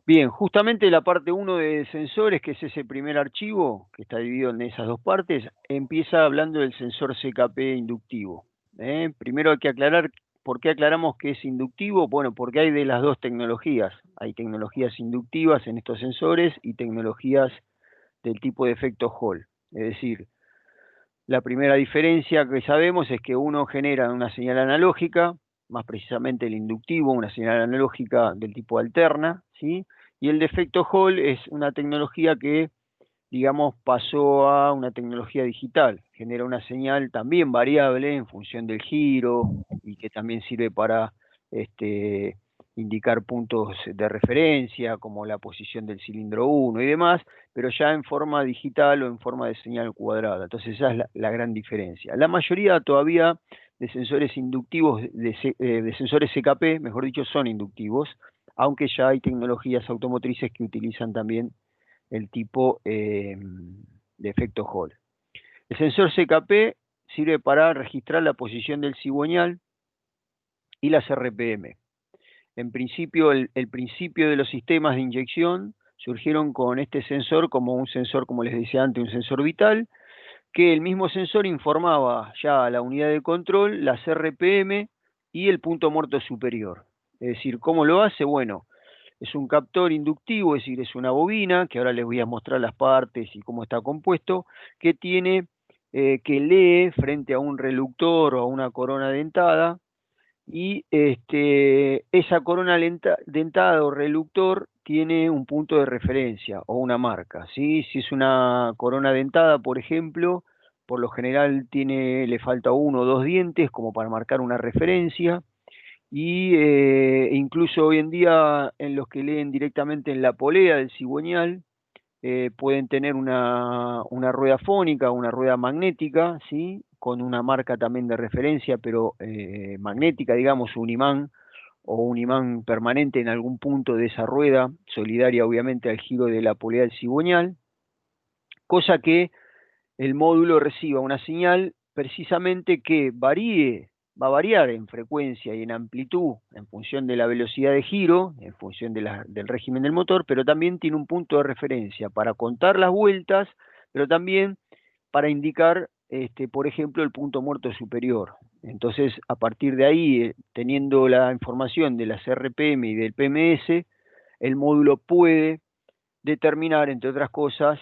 Bien, justamente la parte 1 de sensores, que es ese primer archivo, que está dividido en esas dos partes, empieza hablando del sensor CKP inductivo. Primero hay que aclarar por qué aclaramos que es inductivo. Bueno, porque hay de las dos tecnologías. Hay tecnologías inductivas en estos sensores y tecnologías del tipo de efecto Hall. Es decir, la primera diferencia que sabemos es que uno genera una señal analógica, más precisamente el inductivo, una señal analógica del tipo alterna, ¿sí? Y el de efecto Hall es una tecnología que, digamos, pasó a una tecnología digital. Genera una señal también variable en función del giro y que también sirve para este, indicar puntos de referencia, como la posición del cilindro 1 y demás, pero ya en forma digital o en forma de señal cuadrada. Entonces esa es la gran diferencia. La mayoría todavía de sensores inductivos, de sensores CKP, mejor dicho, son inductivos, aunque ya hay tecnologías automotrices que utilizan también el tipo de efecto Hall. El sensor CKP sirve para registrar la posición del cigüeñal y las RPM. En principio, el principio de los sistemas de inyección surgieron con este sensor como un sensor, como les decía antes, un sensor vital, que el mismo sensor informaba ya a la unidad de control las RPM y el punto muerto superior. Es decir, ¿cómo lo hace? Bueno, es un captor inductivo, es decir, es una bobina, que ahora les voy a mostrar las partes y cómo está compuesto, que tiene, que lee frente a un reluctor o a una corona dentada, y esa corona dentada o reluctor tiene un punto de referencia o una marca, ¿sí? Si es una corona dentada, por ejemplo, por lo general le falta uno o dos dientes como para marcar una referencia, y incluso hoy en día en los que leen directamente en la polea del cigüeñal, pueden tener una rueda fónica, una rueda magnética, ¿sí? Con una marca también de referencia, pero magnética, digamos, un imán o un imán permanente en algún punto de esa rueda, solidaria obviamente al giro de la polea del cigüeñal, cosa que el módulo reciba una señal precisamente que va a variar en frecuencia y en amplitud en función de la velocidad de giro, en función del régimen del motor, pero también tiene un punto de referencia para contar las vueltas, pero también para indicar, por ejemplo, el punto muerto superior. Entonces, a partir de ahí, teniendo la información de las RPM y del PMS, el módulo puede determinar, entre otras cosas,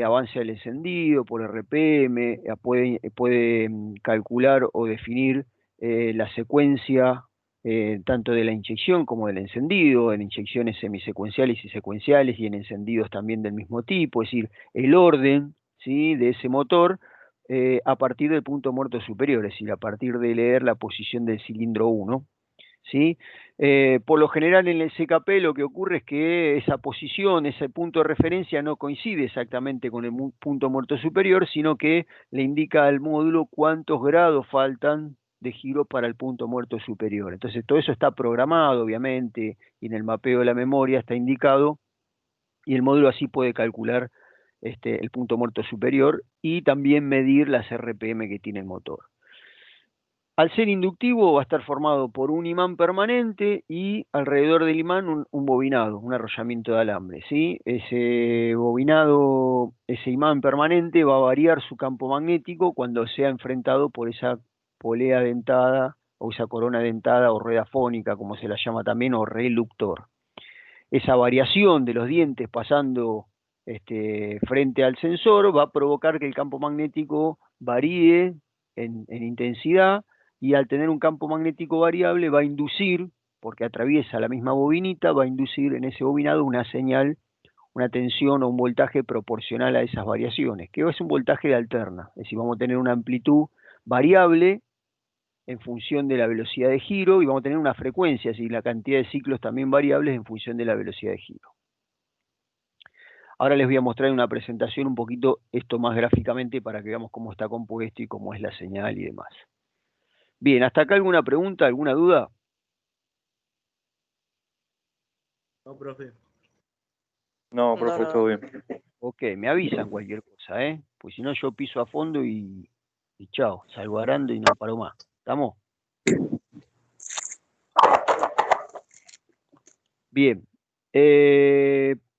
avance del encendido por RPM, puede calcular o definir la secuencia tanto de la inyección como del encendido, en inyecciones semisecuenciales y secuenciales y en encendidos también del mismo tipo, es decir, el orden, ¿sí?, de ese motor a partir del punto muerto superior, es decir, a partir de leer la posición del cilindro 1. ¿Sí? Por lo general en el CKP lo que ocurre es que esa posición, ese punto de referencia no coincide exactamente con el punto muerto superior, sino que le indica al módulo cuántos grados faltan de giro para el punto muerto superior. Entonces todo eso está programado, obviamente, y en el mapeo de la memoria está indicado, y el módulo así puede calcular el punto muerto superior y también medir las RPM que tiene el motor. Al ser inductivo va a estar formado por un imán permanente y alrededor del imán un bobinado, un arrollamiento de alambre, ¿sí? Ese bobinado, ese imán permanente va a variar su campo magnético cuando sea enfrentado por esa polea dentada o esa corona dentada o rueda fónica, como se la llama también, o reluctor. Esa variación de los dientes pasando frente al sensor va a provocar que el campo magnético varíe en intensidad, y al tener un campo magnético variable va a inducir, porque atraviesa la misma bobinita, va a inducir en ese bobinado una señal, una tensión o un voltaje proporcional a esas variaciones, que es un voltaje de alterna, es decir, vamos a tener una amplitud variable en función de la velocidad de giro y vamos a tener una frecuencia, es decir, la cantidad de ciclos también variables en función de la velocidad de giro. Ahora les voy a mostrar en una presentación un poquito esto más gráficamente para que veamos cómo está compuesto y cómo es la señal y demás. Bien, ¿hasta acá alguna pregunta, alguna duda? No, profe. No, profe, todo bien. Ok, me avisan cualquier cosa, ¿eh? Pues si no yo piso a fondo y chao, salgo arando y no paro más. ¿Estamos? Bien.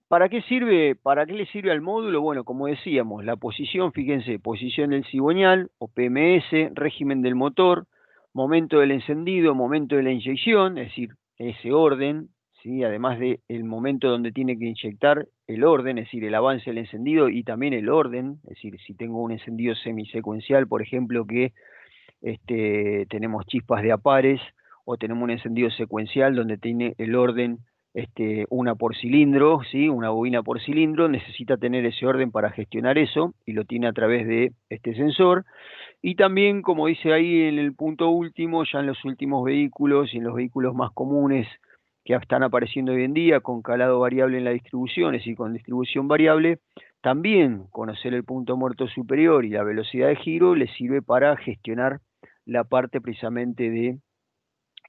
¿Para qué sirve? ¿Para qué le sirve al módulo? Bueno, como decíamos, la posición, fíjense, posición del cigüeñal o PMS, régimen del motor, momento del encendido, momento de la inyección, es decir, ese orden, ¿sí? Además del momento donde tiene que inyectar el orden, es decir, el avance del encendido y también el orden, es decir, si tengo un encendido semisecuencial, por ejemplo, que tenemos chispas de a pares, o tenemos un encendido secuencial donde tiene el orden una por cilindro, ¿sí? Una bobina por cilindro, necesita tener ese orden para gestionar eso, y lo tiene a través de este sensor. Y también, como dice ahí en el punto último, ya en los últimos vehículos y en los vehículos más comunes que están apareciendo hoy en día, con calado variable en las distribuciones y con distribución variable, también conocer el punto muerto superior y la velocidad de giro le sirve para gestionar la parte precisamente de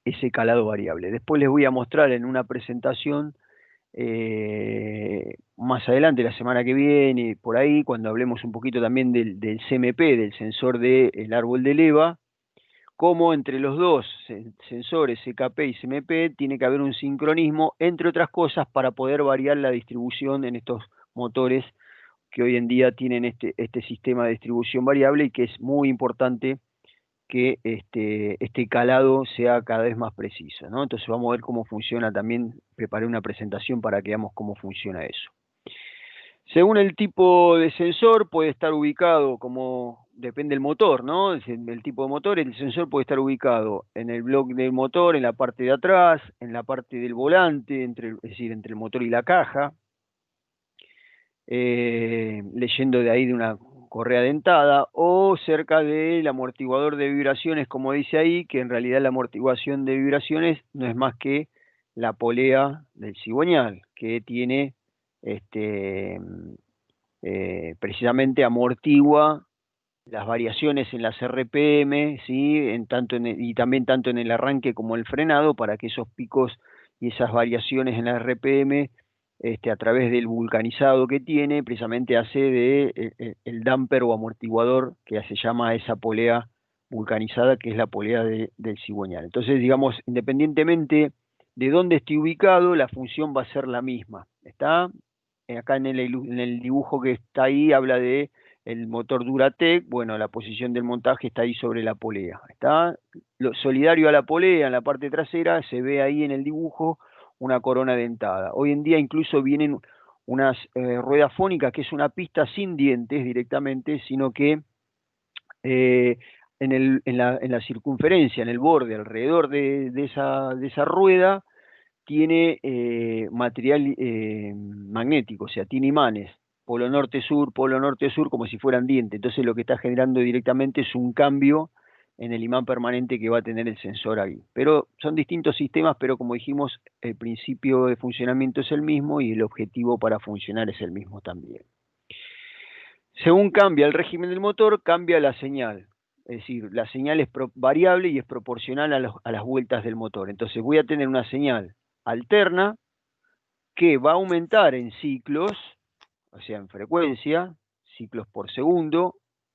ese calado variable. Después les voy a mostrar en una presentación más adelante, la semana que viene, por ahí, cuando hablemos un poquito también del CMP, del sensor del árbol de leva, cómo entre los dos sensores, CKP y CMP, tiene que haber un sincronismo, entre otras cosas, para poder variar la distribución en estos motores que hoy en día tienen este sistema de distribución variable, y que es muy importante que este calado sea cada vez más preciso, ¿no? Entonces vamos a ver cómo funciona también. Preparé una presentación para que veamos cómo funciona eso. Según el tipo de sensor, puede estar ubicado, como depende del motor, ¿no? El tipo de motor, el sensor puede estar ubicado en el bloque del motor, en la parte de atrás, en la parte del volante, es decir, entre el motor y la caja, leyendo de ahí de una correa dentada, o cerca del amortiguador de vibraciones, como dice ahí, que en realidad la amortiguación de vibraciones no es más que la polea del cigüeñal, que tiene precisamente amortigua las variaciones en las RPM, ¿sí? Y también tanto en el arranque como el frenado, para que esos picos y esas variaciones en la RPM, a través del vulcanizado que tiene, precisamente hace de el damper o amortiguador que se llama esa polea vulcanizada, que es la polea del cigüeñal. Entonces, digamos, independientemente de dónde esté ubicado, la función va a ser la misma. ¿Está? Acá en el dibujo que está ahí habla de el motor Duratec. Bueno, la posición del montaje está ahí sobre la polea. Está solidario a la polea, en la parte trasera, se ve ahí en el dibujo una corona dentada. Hoy en día incluso vienen unas ruedas fónicas, que es una pista sin dientes directamente, sino que eh, en la circunferencia, en el borde, alrededor de esa rueda, tiene material magnético, o sea, tiene imanes, polo norte-sur, como si fueran dientes. Entonces lo que está generando directamente es un cambio en el imán permanente que va a tener el sensor ahí. Pero son distintos sistemas, pero como dijimos, el principio de funcionamiento es el mismo y el objetivo para funcionar es el mismo también. Según cambia el régimen del motor, cambia la señal. Es decir, la señal es variable y es proporcional a las vueltas del motor. Entonces voy a tener una señal alterna que va a aumentar en ciclos, o sea, en frecuencia, ciclos por segundo,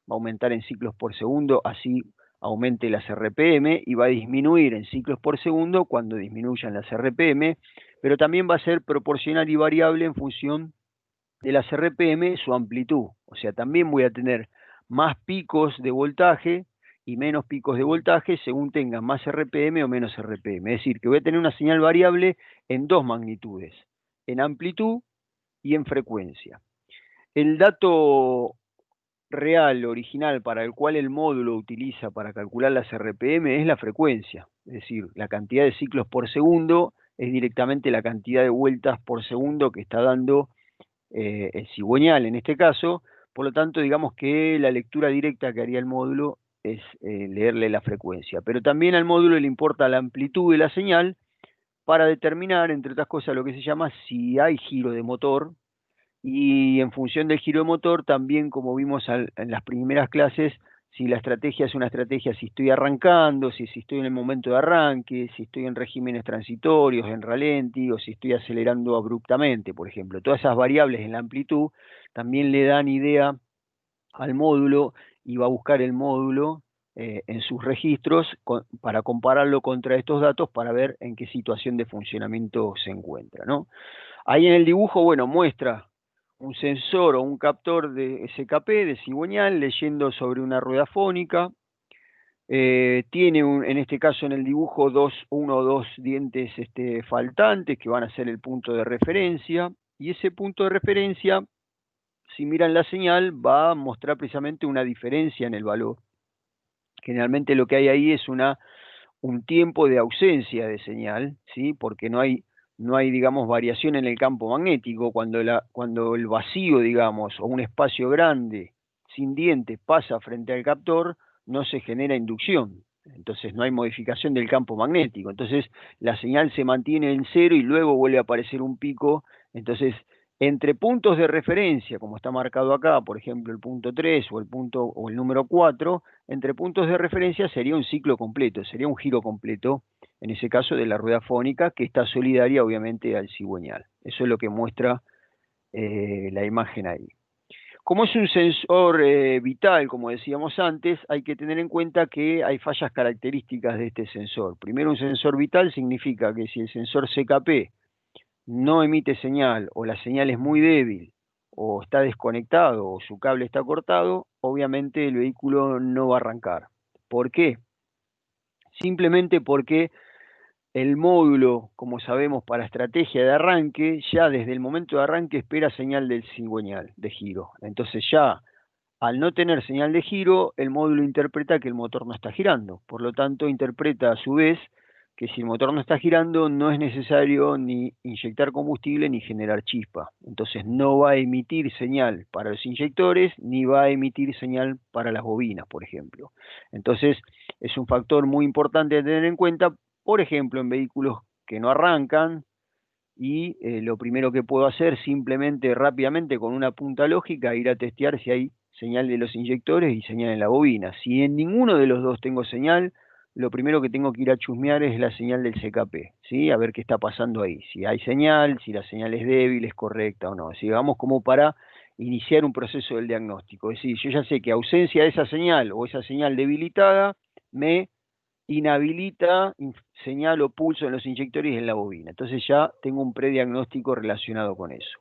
va a aumentar en ciclos por segundo, así aumente las RPM, y va a disminuir en ciclos por segundo cuando disminuyan las RPM, pero también va a ser proporcional y variable en función de las RPM su amplitud. O sea, también voy a tener más picos de voltaje y menos picos de voltaje según tenga más RPM o menos RPM. Es decir, que voy a tener una señal variable en dos magnitudes, en amplitud y en frecuencia. El dato real, original, para el cual el módulo utiliza para calcular las RPM es la frecuencia. Es decir, la cantidad de ciclos por segundo es directamente la cantidad de vueltas por segundo que está dando el cigüeñal en este caso. Por lo tanto, digamos que la lectura directa que haría el módulo es leerle la frecuencia. Pero también al módulo le importa la amplitud de la señal para determinar, entre otras cosas, lo que se llama si hay giro de motor. Y en función del giro de motor, también, como vimos en las primeras clases, si la estrategia es una estrategia, si estoy arrancando, si estoy en el momento de arranque, si estoy en regímenes transitorios, en ralenti, o si estoy acelerando abruptamente, por ejemplo. Todas esas variables en la amplitud también le dan idea al módulo, y va a buscar el módulo en sus registros para compararlo contra estos datos, para ver en qué situación de funcionamiento se encuentra, ¿no? Ahí en el dibujo, bueno, muestra un sensor o un captor de SKP, de cigüeñal, leyendo sobre una rueda fónica. Tiene, en este caso en el dibujo, uno o dos dientes faltantes que van a ser el punto de referencia. Y ese punto de referencia, si miran la señal, va a mostrar precisamente una diferencia en el valor. Generalmente lo que hay ahí es un tiempo de ausencia de señal, ¿sí? Porque no hay, digamos, variación en el campo magnético. Cuando el vacío, digamos, o un espacio grande sin dientes pasa frente al captor, no se genera inducción. Entonces no hay modificación del campo magnético. Entonces la señal se mantiene en cero y luego vuelve a aparecer un pico. Entonces, entre puntos de referencia, como está marcado acá, por ejemplo, el punto 3 o el número 4, entre puntos de referencia sería un ciclo completo, sería un giro completo, en ese caso de la rueda fónica, que está solidaria obviamente al cigüeñal. Eso es lo que muestra la imagen ahí. Como es un sensor vital, como decíamos antes, hay que tener en cuenta que hay fallas características de este sensor. Primero, un sensor vital significa que si el sensor CKP no emite señal, o la señal es muy débil, o está desconectado, o su cable está cortado, obviamente el vehículo no va a arrancar. ¿Por qué? Simplemente porque el módulo, como sabemos, para estrategia de arranque, ya desde el momento de arranque espera señal del cigüeñal de giro. Entonces ya, al no tener señal de giro, el módulo interpreta que el motor no está girando. Por lo tanto, interpreta a su vez que si el motor no está girando, no es necesario ni inyectar combustible ni generar chispa. Entonces no va a emitir señal para los inyectores, ni va a emitir señal para las bobinas, por ejemplo. Entonces es un factor muy importante a tener en cuenta, por ejemplo, en vehículos que no arrancan, y lo primero que puedo hacer simplemente rápidamente con una punta lógica, ir a testear si hay señal de los inyectores y señal en la bobina. Si en ninguno de los dos tengo señal, lo primero que tengo que ir a chusmear es la señal del CKP, ¿sí? A ver qué está pasando ahí, si hay señal, si la señal es débil, es correcta o no. Así vamos como para iniciar un proceso del diagnóstico. Es decir, yo ya sé que ausencia de esa señal o esa señal debilitada me inhabilita señal o pulso en los inyectores y en la bobina. Entonces ya tengo un prediagnóstico relacionado con eso.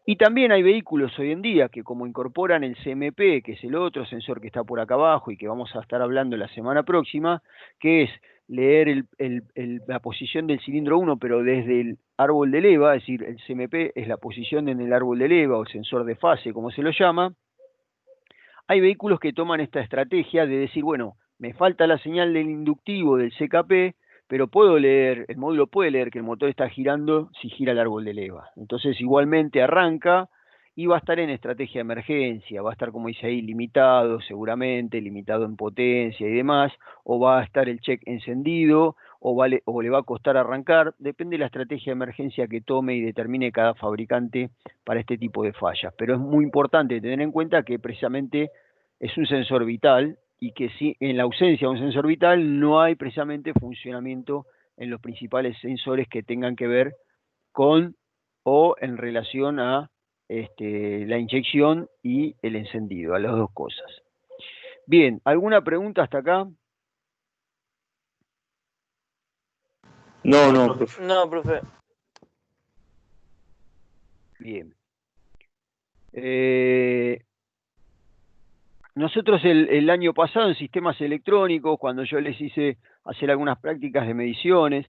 Y también hay vehículos hoy en día que, como incorporan el CMP, que es el otro sensor que está por acá abajo y que vamos a estar hablando la semana próxima, que es leer la posición del cilindro 1, pero desde el árbol de leva, es decir, el CMP es la posición en el árbol de leva o sensor de fase, como se lo llama. Hay vehículos que toman esta estrategia de decir, bueno, me falta la señal del inductivo del CKP, pero el módulo puede leer que el motor está girando si gira el árbol de leva. Entonces igualmente arranca y va a estar en estrategia de emergencia, va a estar, como dice ahí, limitado seguramente, limitado en potencia y demás, o va a estar el check encendido, o le va a costar arrancar, depende de la estrategia de emergencia que tome y determine cada fabricante para este tipo de fallas. Pero es muy importante tener en cuenta que precisamente es un sensor vital y que si en la ausencia de un sensor vital no hay precisamente funcionamiento en los principales sensores que tengan que ver con o en relación a la inyección y el encendido, a las dos cosas. Bien, ¿alguna pregunta hasta acá? No, profe. No, profe. Bien. Nosotros el año pasado en sistemas electrónicos, cuando yo les hice hacer algunas prácticas de mediciones,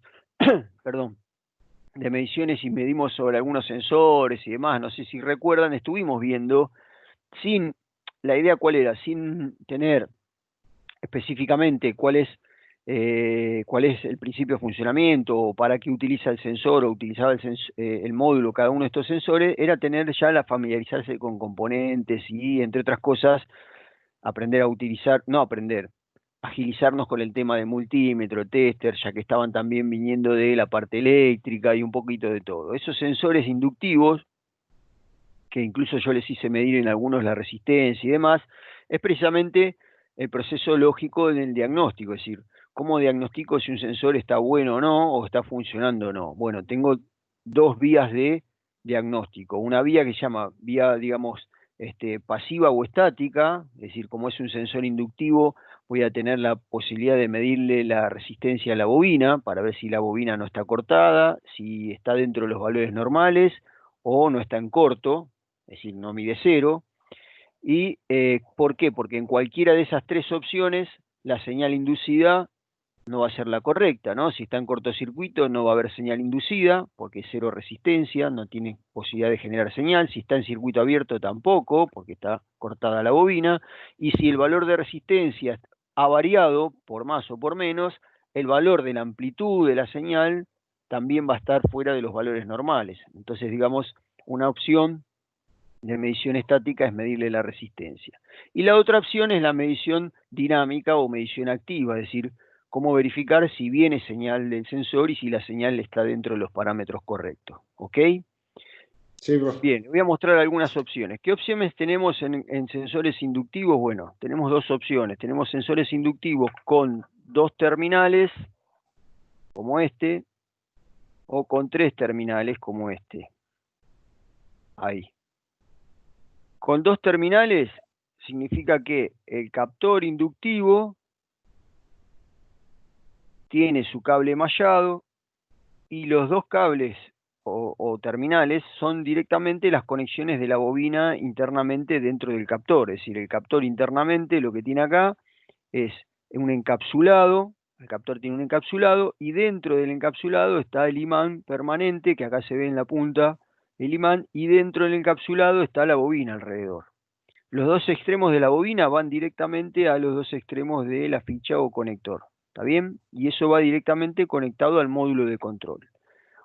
perdón, de mediciones y medimos sobre algunos sensores y demás, no sé si recuerdan, estuvimos viendo, la idea cuál era, sin tener específicamente cuál es el principio de funcionamiento o para qué utiliza el sensor o utilizaba el módulo cada uno de estos sensores, era tener ya la familiarizarse con componentes y, entre otras cosas, agilizarnos con el tema de multímetro, tester, ya que estaban también viniendo de la parte eléctrica y un poquito de todo. Esos sensores inductivos, que incluso yo les hice medir en algunos la resistencia y demás, es precisamente el proceso lógico del diagnóstico, es decir, ¿cómo diagnostico si un sensor está bueno o no, o está funcionando o no? Bueno, tengo dos vías de diagnóstico. Una vía que se llama vía, digamos, pasiva o estática, es decir, como es un sensor inductivo, voy a tener la posibilidad de medirle la resistencia a la bobina para ver si la bobina no está cortada, si está dentro de los valores normales o no está en corto, es decir, no mide cero. ¿Y por qué? Porque en cualquiera de esas tres opciones la señal inducida no va a ser la correcta, ¿no? Si está en cortocircuito no va a haber señal inducida, porque es cero resistencia, no tiene posibilidad de generar señal. Si está en circuito abierto tampoco, porque está cortada la bobina. Y si el valor de resistencia ha variado, por más o por menos, el valor de la amplitud de la señal también va a estar fuera de los valores normales. Entonces, digamos, una opción de medición estática es medirle la resistencia. Y la otra opción es la medición dinámica o medición activa, es decir, cómo verificar si viene señal del sensor y si la señal está dentro de los parámetros correctos. ¿Ok? Sí, profe. Bien, voy a mostrar algunas opciones. ¿Qué opciones tenemos en sensores inductivos? Bueno, tenemos dos opciones. Tenemos sensores inductivos con dos terminales, como este, o con tres terminales, como este. Ahí. Con dos terminales significa que el captor inductivo tiene su cable mallado y los dos cables o terminales son directamente las conexiones de la bobina internamente dentro del captor. Es decir, el captor internamente lo que tiene acá es un encapsulado, el captor tiene un encapsulado y dentro del encapsulado está el imán permanente, que acá se ve en la punta el imán, y dentro del encapsulado está la bobina alrededor. Los dos extremos de la bobina van directamente a los dos extremos de la ficha o conector. ¿Está bien? Y eso va directamente conectado al módulo de control.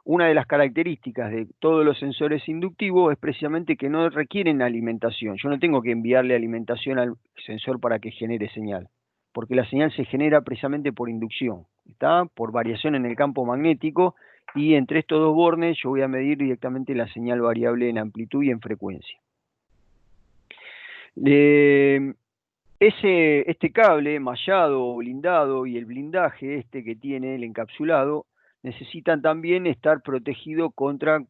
Una de las características de todos los sensores inductivos es precisamente que no requieren alimentación. Yo no tengo que enviarle alimentación al sensor para que genere señal, porque la señal se genera precisamente por inducción, ¿está? Por variación en el campo magnético, y entre estos dos bornes yo voy a medir directamente la señal variable en amplitud y en frecuencia. Este cable mallado o blindado y el blindaje este que tiene el encapsulado necesitan también estar protegido contra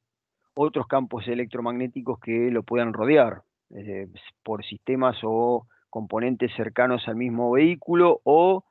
otros campos electromagnéticos que lo puedan rodear, por sistemas o componentes cercanos al mismo vehículo o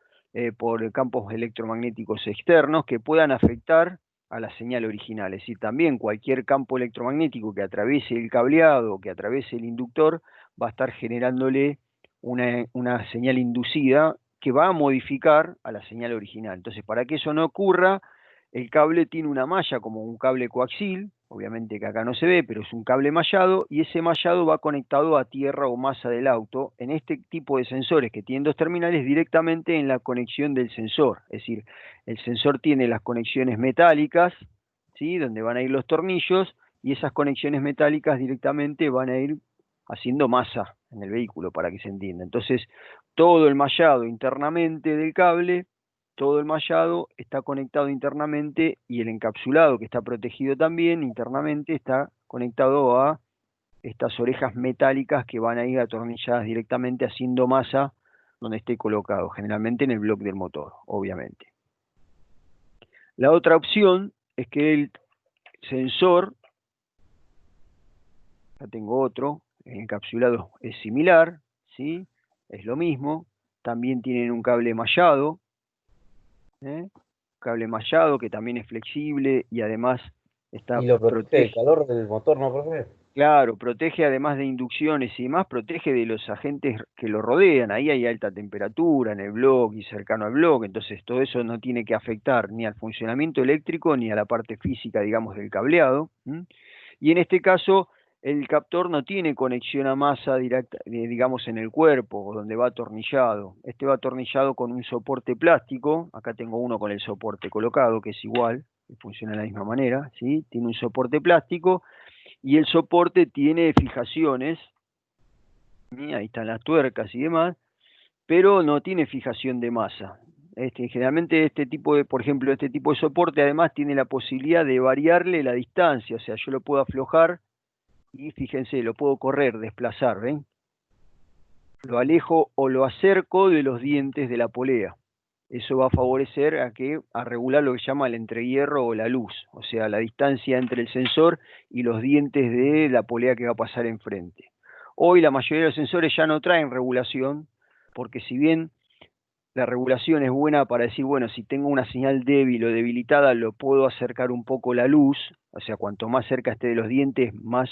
por campos electromagnéticos externos que puedan afectar a la señal original. Es decir, también cualquier campo electromagnético que atraviese el cableado, que atraviese el inductor, va a estar generándole una señal inducida que va a modificar a la señal original. Entonces, para que eso no ocurra, el cable tiene una malla como un cable coaxil, obviamente que acá no se ve, pero es un cable mallado, y ese mallado va conectado a tierra o masa del auto, en este tipo de sensores que tienen dos terminales, directamente en la conexión del sensor. Es decir, el sensor tiene las conexiones metálicas, ¿sí?, donde van a ir los tornillos, y esas conexiones metálicas directamente van a ir haciendo masa en el vehículo, para que se entienda. Entonces, todo el mallado internamente del cable, todo el mallado está conectado internamente, y el encapsulado, que está protegido también internamente, está conectado a estas orejas metálicas que van a ir atornilladas directamente haciendo masa donde esté colocado, generalmente en el bloque del motor, obviamente. La otra opción es que el sensor, acá tengo otro, el encapsulado es similar, ¿sí? Es lo mismo, también tienen un cable mallado, cable mallado que también es flexible y además está Y lo protege del calor del motor, ¿no, profe? Claro, protege además de inducciones y demás, protege de los agentes que lo rodean. Ahí hay alta temperatura en el bloque y cercano al bloque, entonces todo eso no tiene que afectar ni al funcionamiento eléctrico ni a la parte física, digamos, del cableado. Y en este caso, el captor no tiene conexión a masa directa, digamos, en el cuerpo, donde va atornillado. Este va atornillado con un soporte plástico. Acá tengo uno con el soporte colocado, que es igual, que funciona de la misma manera, ¿sí? Tiene un soporte plástico y el soporte tiene fijaciones, ¿sí? Ahí están las tuercas y demás, pero no tiene fijación de masa. Generalmente este tipo de, por ejemplo, este tipo de soporte además tiene la posibilidad de variarle la distancia, o sea, yo lo puedo aflojar y fíjense, lo puedo correr, desplazar, ¿ven? Lo alejo o lo acerco de los dientes de la polea. Eso va a favorecer a regular lo que se llama el entrehierro o la luz, o sea, la distancia entre el sensor y los dientes de la polea que va a pasar enfrente. Hoy la mayoría de los sensores ya no traen regulación, porque si bien la regulación es buena para decir, bueno, si tengo una señal débil o debilitada, lo puedo acercar un poco la luz, o sea, cuanto más cerca esté de los dientes, más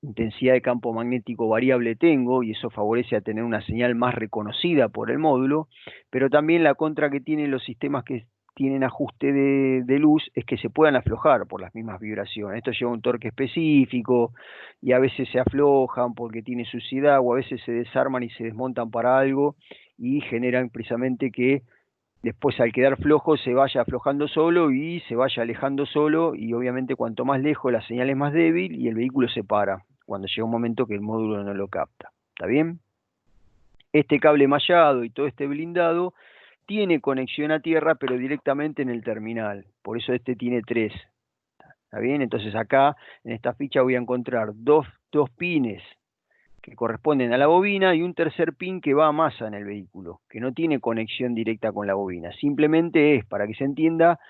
intensidad de campo magnético variable tengo, y eso favorece a tener una señal más reconocida por el módulo, pero también la contra que tienen los sistemas que tienen ajuste de luz es que se puedan aflojar por las mismas vibraciones. Esto lleva un torque específico y a veces se aflojan porque tiene suciedad o a veces se desarman y se desmontan para algo y generan precisamente que después al quedar flojo se vaya aflojando solo y se vaya alejando solo, y obviamente cuanto más lejos la señal es más débil y el vehículo se para cuando llega un momento que el módulo no lo capta. ¿Está bien? Este cable mallado y todo este blindado tiene conexión a tierra, pero directamente en el terminal. Por eso este tiene 3. ¿Está bien? Entonces acá, en esta ficha, voy a encontrar dos pines que corresponden a la bobina y un tercer pin que va a masa en el vehículo, que no tiene conexión directa con la bobina. Simplemente es, para que se entienda,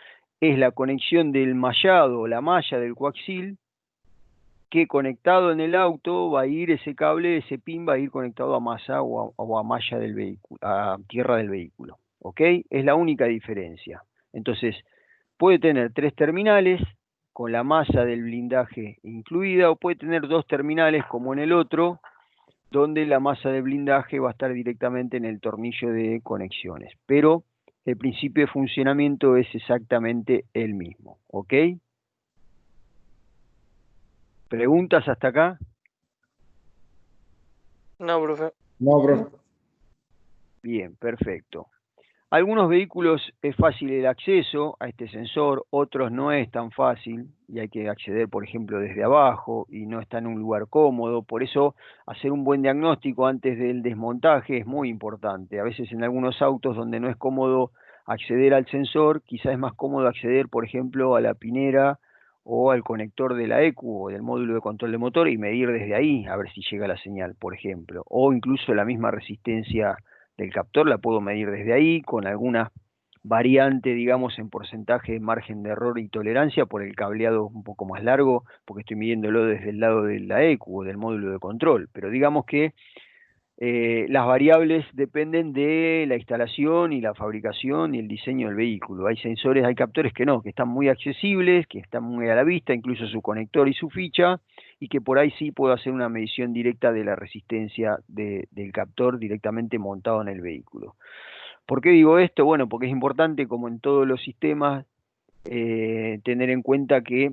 es la conexión del mallado o la malla del coaxil, que conectado en el auto va a ir ese cable, ese pin va a ir conectado a masa o a malla del vehículo, a tierra del vehículo. ¿Ok? Es la única diferencia. Entonces, puede tener 3 terminales con la masa del blindaje incluida, o puede tener 2 terminales como en el otro, donde la masa de blindaje va a estar directamente en el tornillo de conexiones. Pero el principio de funcionamiento es exactamente el mismo. ¿Ok? ¿Preguntas hasta acá? No, profe. No, profe. Bien, perfecto. Algunos vehículos es fácil el acceso a este sensor, otros no es tan fácil y hay que acceder, por ejemplo, desde abajo y no está en un lugar cómodo. Por eso, hacer un buen diagnóstico antes del desmontaje es muy importante. A veces en algunos autos donde no es cómodo acceder al sensor, quizás es más cómodo acceder, por ejemplo, a la pinera o al conector de la ECU o del módulo de control de motor y medir desde ahí a ver si llega la señal, por ejemplo. O incluso la misma resistencia del captor la puedo medir desde ahí con alguna variante, digamos, en porcentaje de margen de error y tolerancia por el cableado un poco más largo, porque estoy midiéndolo desde el lado de la ECU o del módulo de control. Pero digamos que las variables dependen de la instalación y la fabricación y el diseño del vehículo. Hay sensores, hay captores que no, que están muy accesibles, que están muy a la vista, incluso su conector y su ficha, y que por ahí sí puedo hacer una medición directa de la resistencia del captor directamente montado en el vehículo. ¿Por qué digo esto? Bueno, porque es importante, como en todos los sistemas, tener en cuenta que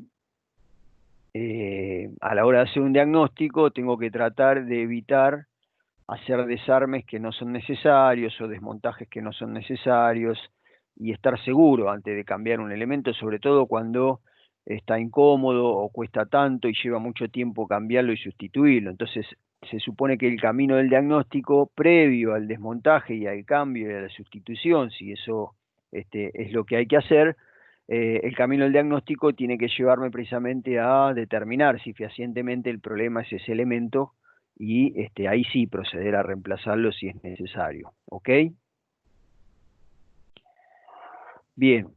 a la hora de hacer un diagnóstico tengo que tratar de evitar hacer desarmes que no son necesarios o desmontajes que no son necesarios y estar seguro antes de cambiar un elemento, sobre todo cuando está incómodo o cuesta tanto y lleva mucho tiempo cambiarlo y sustituirlo. Entonces, se supone que el camino del diagnóstico previo al desmontaje y al cambio y a la sustitución, si eso es lo que hay que hacer, el camino del diagnóstico tiene que llevarme precisamente a determinar si fehacientemente el problema es ese elemento y ahí sí proceder a reemplazarlo si es necesario. ¿Ok? Bien.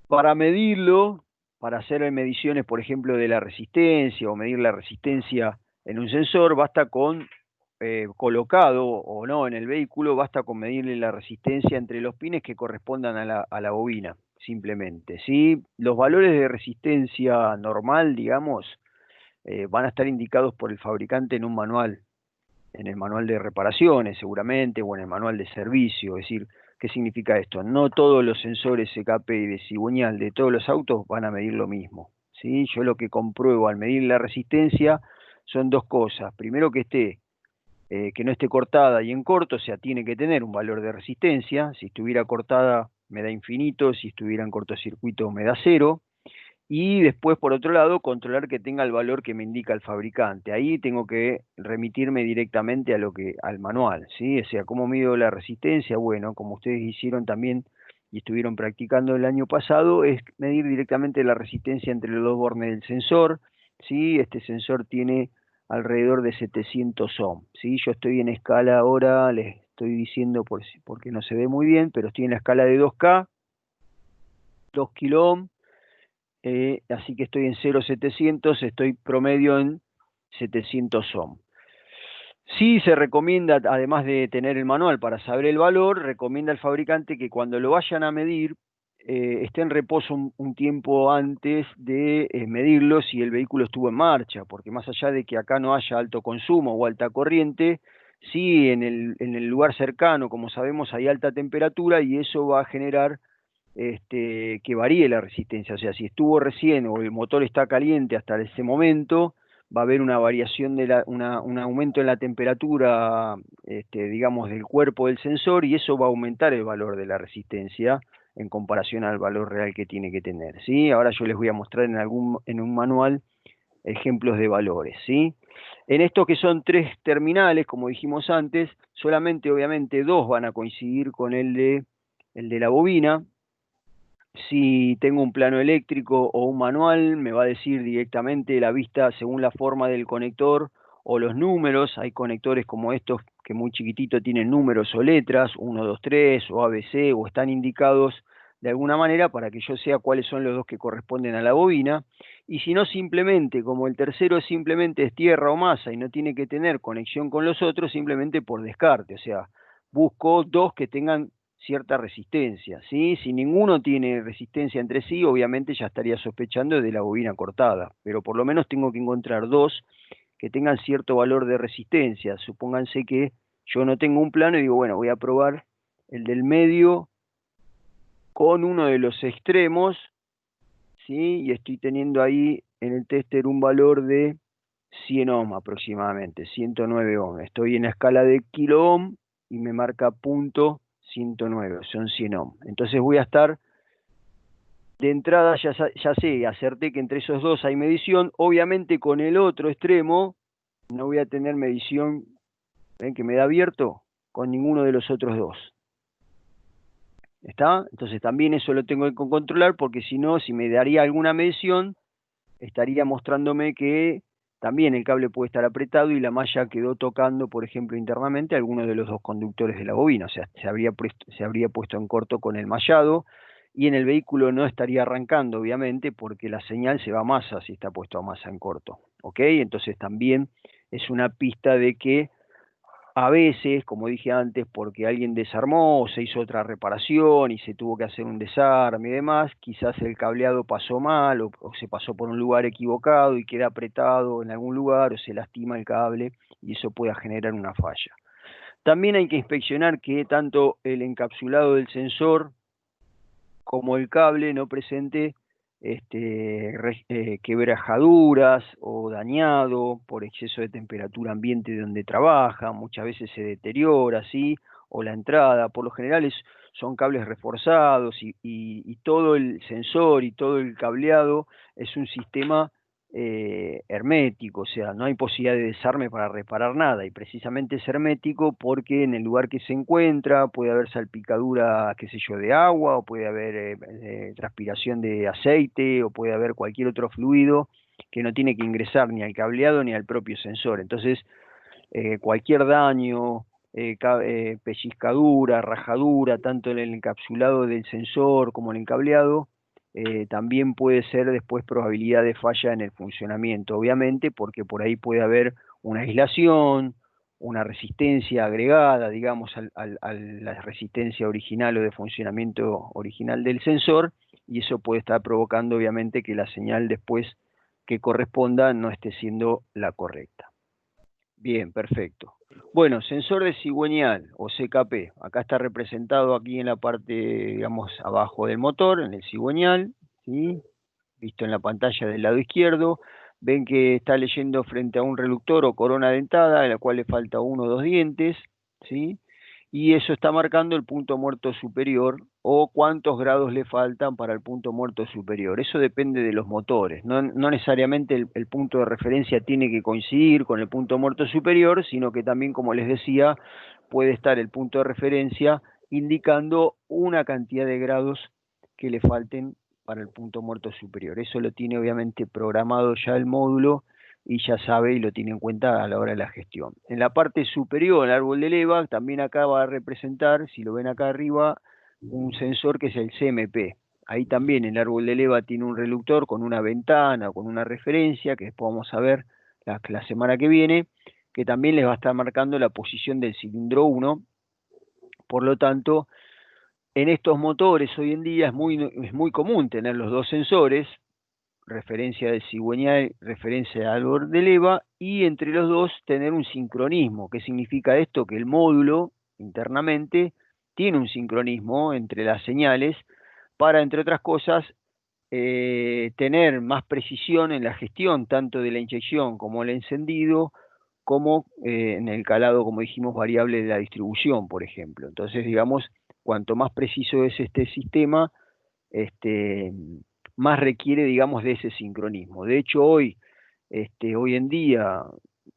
Para medirlo, para hacer mediciones, por ejemplo, de la resistencia o medir la resistencia en un sensor, basta con, colocado o no en el vehículo, basta con medirle la resistencia entre los pines que correspondan a la bobina, simplemente. ¿Sí? Los valores de resistencia normal, digamos, van a estar indicados por el fabricante en un manual, en el manual de reparaciones seguramente, o en el manual de servicio. Es decir, ¿qué significa esto? No todos los sensores CKP y de cigüeñal de todos los autos van a medir lo mismo, ¿sí? Yo lo que compruebo al medir la resistencia son 2 cosas. Primero, que no esté cortada y en corto, o sea, tiene que tener un valor de resistencia. Si estuviera cortada me da infinito, si estuviera en cortocircuito me da 0. Y después, por otro lado, controlar que tenga el valor que me indica el fabricante. Ahí tengo que remitirme directamente al manual, ¿sí? O sea, ¿cómo mido la resistencia? Bueno, como ustedes hicieron también y estuvieron practicando el año pasado, es medir directamente la resistencia entre los 2 bornes del sensor, ¿sí? Este sensor tiene alrededor de 700 ohm, ¿sí? Yo estoy en escala ahora, les estoy diciendo porque no se ve muy bien, pero estoy en la escala de 2K, 2 kilo ohm. Así que estoy en 0,700, estoy promedio en 700 ohm. Sí se recomienda, además de tener el manual para saber el valor, recomienda al fabricante que cuando lo vayan a medir, esté en reposo un tiempo antes de medirlo si el vehículo estuvo en marcha, porque más allá de que acá no haya alto consumo o alta corriente, sí en el lugar cercano, como sabemos, hay alta temperatura y eso va a generar que varíe la resistencia. O sea, si estuvo recién o el motor está caliente hasta ese momento, va a haber una variación un aumento en la temperatura, digamos, del cuerpo del sensor y eso va a aumentar el valor de la resistencia en comparación al valor real que tiene que tener, ¿sí? Ahora yo les voy a mostrar en un manual ejemplos de valores, ¿sí? En estos que son 3 terminales, como dijimos antes, solamente obviamente 2 van a coincidir con el de la bobina. Si tengo un plano eléctrico o un manual, me va a decir directamente la vista según la forma del conector o los números. Hay conectores como estos que muy chiquitito tienen números o letras, 1, 2, 3 o ABC, o están indicados de alguna manera para que yo sea cuáles son los dos que corresponden a la bobina. Y si no, simplemente, como el tercero simplemente es tierra o masa y no tiene que tener conexión con los otros, simplemente por descarte. O sea, busco dos que tengan cierta resistencia, ¿sí? Si ninguno tiene resistencia entre sí, obviamente ya estaría sospechando de la bobina cortada, pero por lo menos tengo que encontrar dos que tengan cierto valor de resistencia. Supónganse que yo no tengo un plano y digo, bueno, voy a probar el del medio con uno de los extremos, ¿sí? Y estoy teniendo ahí en el tester un valor de 100 ohm aproximadamente, 109 ohm. Estoy en la escala de kilo ohm y me marca punto 109, son 100 ohm. Entonces voy a estar, de entrada ya sé, acerté que entre esos dos hay medición. Obviamente con el otro extremo no voy a tener medición, ¿ven que me da abierto? Con ninguno de los otros dos. ¿Está? Entonces también eso lo tengo que controlar porque si no, si me daría alguna medición, estaría mostrándome que también el cable puede estar apretado y la malla quedó tocando, por ejemplo, internamente alguno de los dos conductores de la bobina. O sea, se habría puesto en corto con el mallado y en el vehículo no estaría arrancando, obviamente, porque la señal se va a masa si está puesto a masa en corto. ¿Ok? Entonces también es una pista de que a veces, como dije antes, porque alguien desarmó o se hizo otra reparación y se tuvo que hacer un desarme y demás, quizás el cableado pasó mal o se pasó por un lugar equivocado y queda apretado en algún lugar o se lastima el cable y eso pueda generar una falla. También hay que inspeccionar que tanto el encapsulado del sensor como el cable no presente quebrajaduras o dañado por exceso de temperatura ambiente donde trabaja, muchas veces se deteriora, ¿sí? O la entrada, por lo general son cables reforzados y todo el sensor y todo el cableado es un sistema hermético, o sea, no hay posibilidad de desarme para reparar nada y precisamente es hermético porque en el lugar que se encuentra puede haber salpicadura, qué sé yo, de agua o puede haber transpiración de aceite o puede haber cualquier otro fluido que no tiene que ingresar ni al cableado ni al propio sensor. Entonces, cualquier daño, pellizcadura, rajadura, tanto en el encapsulado del sensor como en el cableado, también puede ser después probabilidad de falla en el funcionamiento, obviamente, porque por ahí puede haber una aislación, una resistencia agregada, digamos, a la resistencia original o de funcionamiento original del sensor, y eso puede estar provocando, obviamente, que la señal después que corresponda no esté siendo la correcta. Bien, perfecto. Bueno, sensor de cigüeñal o CKP. Acá está representado aquí en la parte, digamos, abajo del motor, en el cigüeñal, ¿sí? Visto en la pantalla del lado izquierdo. Ven que está leyendo frente a un reductor o corona dentada, a la cual le falta uno o dos dientes, ¿sí? Y eso está marcando el punto muerto superior o cuántos grados le faltan para el punto muerto superior. Eso depende de los motores. No necesariamente el punto de referencia tiene que coincidir con el punto muerto superior, sino que también, como les decía, puede estar el punto de referencia indicando una cantidad de grados que le falten para el punto muerto superior. Eso lo tiene obviamente programado ya el módulo y ya sabe y lo tiene en cuenta a la hora de la gestión. En la parte superior, el árbol de leva, también acá va a representar, si lo ven acá arriba, un sensor que es el CMP. Ahí también el árbol de leva tiene un reductor con una ventana o con una referencia, que después vamos a ver la semana que viene, que también les va a estar marcando la posición del cilindro 1. Por lo tanto, en estos motores hoy en día es muy común tener los dos sensores, referencia del cigüeñal, referencia al Bordeleva, y entre los dos tener un sincronismo. ¿Qué significa esto? Que el módulo internamente tiene un sincronismo entre las señales para, entre otras cosas, tener más precisión en la gestión tanto de la inyección como el encendido, como en el calado, como dijimos, variable de la distribución, por ejemplo. Entonces, digamos, cuanto más preciso es este sistema, más requiere, digamos, de ese sincronismo. De hecho, hoy en día,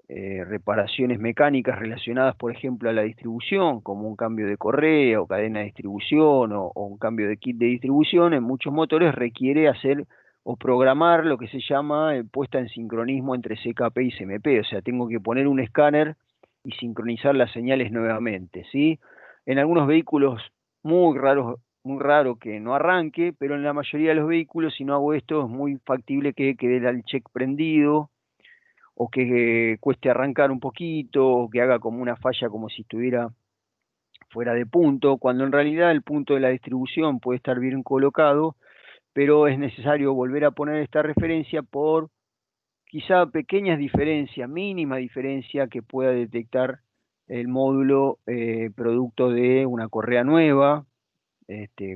reparaciones mecánicas relacionadas, por ejemplo, a la distribución, como un cambio de correa o cadena de distribución o un cambio de kit de distribución, en muchos motores requiere hacer o programar lo que se llama puesta en sincronismo entre CKP y CMP, o sea, tengo que poner un escáner y sincronizar las señales nuevamente, ¿sí? En algunos vehículos muy raro que no arranque, pero en la mayoría de los vehículos, si no hago esto, es muy factible que quede el check prendido, o que cueste arrancar un poquito, o que haga como una falla como si estuviera fuera de punto, cuando en realidad el punto de la distribución puede estar bien colocado, pero es necesario volver a poner esta referencia por quizá pequeñas diferencias, mínima diferencia que pueda detectar el módulo producto de una correa nueva,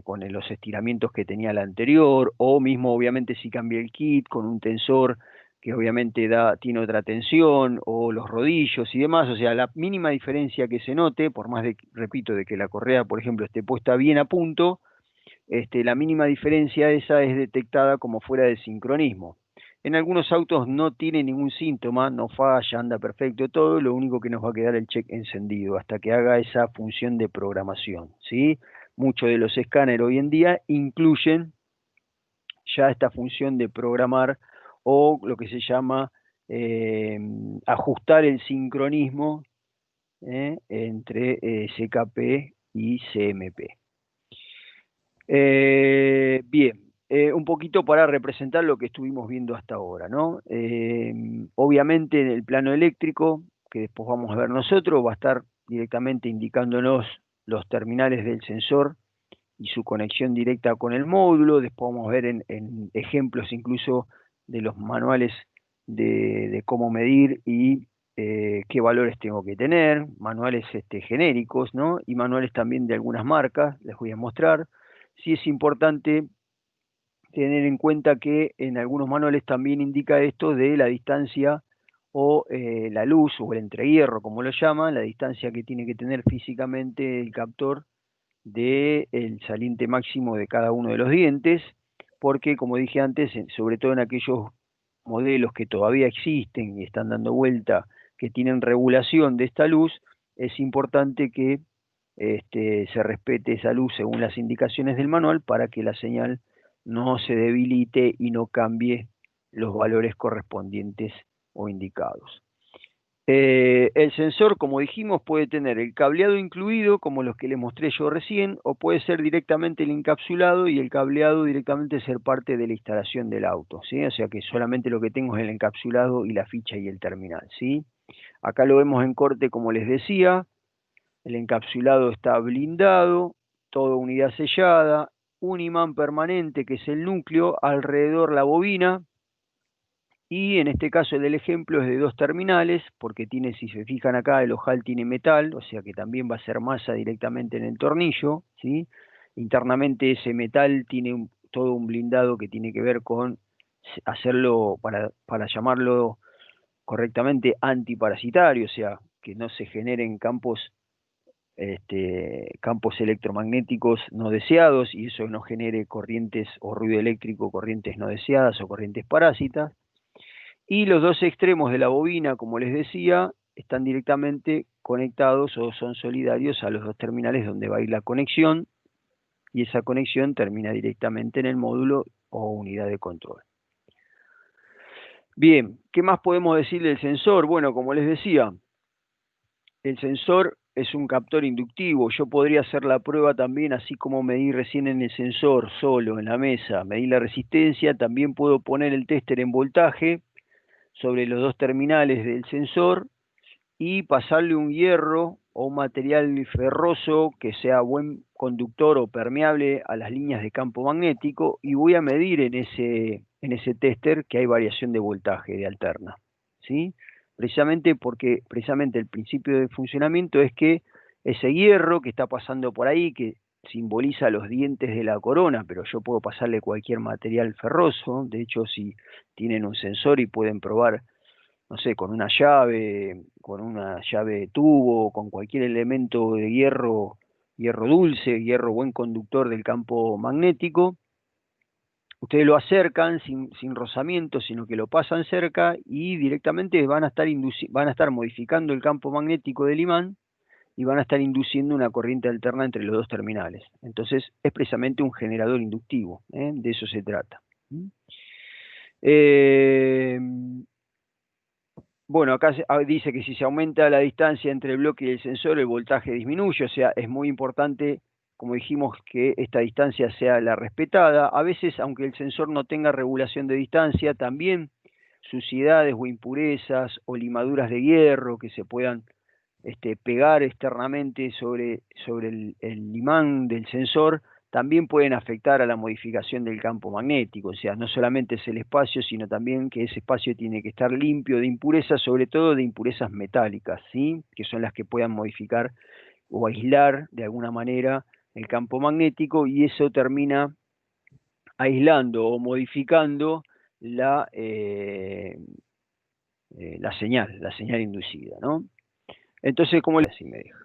con los estiramientos que tenía la anterior, o mismo obviamente si cambié el kit con un tensor que obviamente tiene otra tensión, o los rodillos y demás, o sea, la mínima diferencia que se note, por más de, repito, de que la correa, por ejemplo, esté puesta bien a punto, la mínima diferencia esa es detectada como fuera de sincronismo. En algunos autos no tiene ningún síntoma, no falla, anda perfecto todo, lo único que nos va a quedar el check encendido hasta que haga esa función de programación, ¿sí? Muchos de los escáneres hoy en día incluyen ya esta función de programar o lo que se llama ajustar el sincronismo entre CKP y CMP. Bien, un poquito para representar lo que estuvimos viendo hasta ahora, ¿no? Obviamente en el plano eléctrico, que después vamos a ver nosotros, va a estar directamente indicándonos los terminales del sensor y su conexión directa con el módulo. Después vamos a ver en ejemplos incluso de los manuales de cómo medir y qué valores tengo que tener, manuales genéricos, ¿no? Y manuales también de algunas marcas, les voy a mostrar. Sí es importante tener en cuenta que en algunos manuales también indica esto de la distancia o la luz o el entrehierro, como lo llaman, la distancia que tiene que tener físicamente el captor del saliente máximo de cada uno de los dientes, porque como dije antes, sobre todo en aquellos modelos que todavía existen y están dando vuelta, que tienen regulación de esta luz, es importante que se respete esa luz según las indicaciones del manual para que la señal no se debilite y no cambie los valores correspondientes o indicados. El sensor, como dijimos, puede tener el cableado incluido, como los que les mostré yo recién, o puede ser directamente el encapsulado y el cableado directamente ser parte de la instalación del auto, ¿sí? O sea que solamente lo que tengo es el encapsulado y la ficha y el terminal, ¿sí? Acá lo vemos en corte, como les decía, el encapsulado está blindado, toda unidad sellada, un imán permanente que es el núcleo, alrededor la bobina, y en este caso el del ejemplo es de 2 terminales, porque tiene, si se fijan acá, el ojal tiene metal, o sea que también va a ser masa directamente en el tornillo, ¿sí? Internamente ese metal tiene todo un blindado que tiene que ver con hacerlo, para llamarlo correctamente, antiparasitario, o sea, que no se generen campos electromagnéticos no deseados y eso no genere corrientes o ruido eléctrico, corrientes no deseadas o corrientes parásitas. Y los dos extremos de la bobina, como les decía, están directamente conectados o son solidarios a los dos terminales donde va a ir la conexión, y esa conexión termina directamente en el módulo o unidad de control. Bien, ¿qué más podemos decir del sensor? Bueno, como les decía, el sensor es un captor inductivo. Yo podría hacer la prueba también, así como medí recién en el sensor, solo en la mesa, medí la resistencia, también puedo poner el tester en voltaje sobre los dos terminales del sensor y pasarle un hierro o un material ferroso que sea buen conductor o permeable a las líneas de campo magnético, y voy a medir en ese tester que hay variación de voltaje de alterna, ¿sí? Precisamente porque el principio de funcionamiento es que ese hierro que está pasando por ahí, que simboliza los dientes de la corona, pero yo puedo pasarle cualquier material ferroso. De hecho, si tienen un sensor y pueden probar, no sé, con una llave de tubo, con cualquier elemento de hierro, hierro dulce, hierro buen conductor del campo magnético, ustedes lo acercan sin rozamiento, sino que lo pasan cerca y directamente van a estar modificando el campo magnético del imán y van a estar induciendo una corriente alterna entre los dos terminales. Entonces es precisamente un generador inductivo, de eso se trata. Bueno, acá dice que si se aumenta la distancia entre el bloque y el sensor, el voltaje disminuye. O sea, es muy importante, como dijimos, que esta distancia sea la respetada. A veces, aunque el sensor no tenga regulación de distancia, también suciedades o impurezas o limaduras de hierro que se puedan pegar externamente sobre el imán del sensor, también pueden afectar a la modificación del campo magnético. O sea, no solamente es el espacio, sino también que ese espacio tiene que estar limpio de impurezas, sobre todo de impurezas metálicas, ¿sí? Que son las que puedan modificar o aislar de alguna manera el campo magnético, y eso termina aislando o modificando la señal inducida, ¿no? Entonces, ¿cómo le así me deja?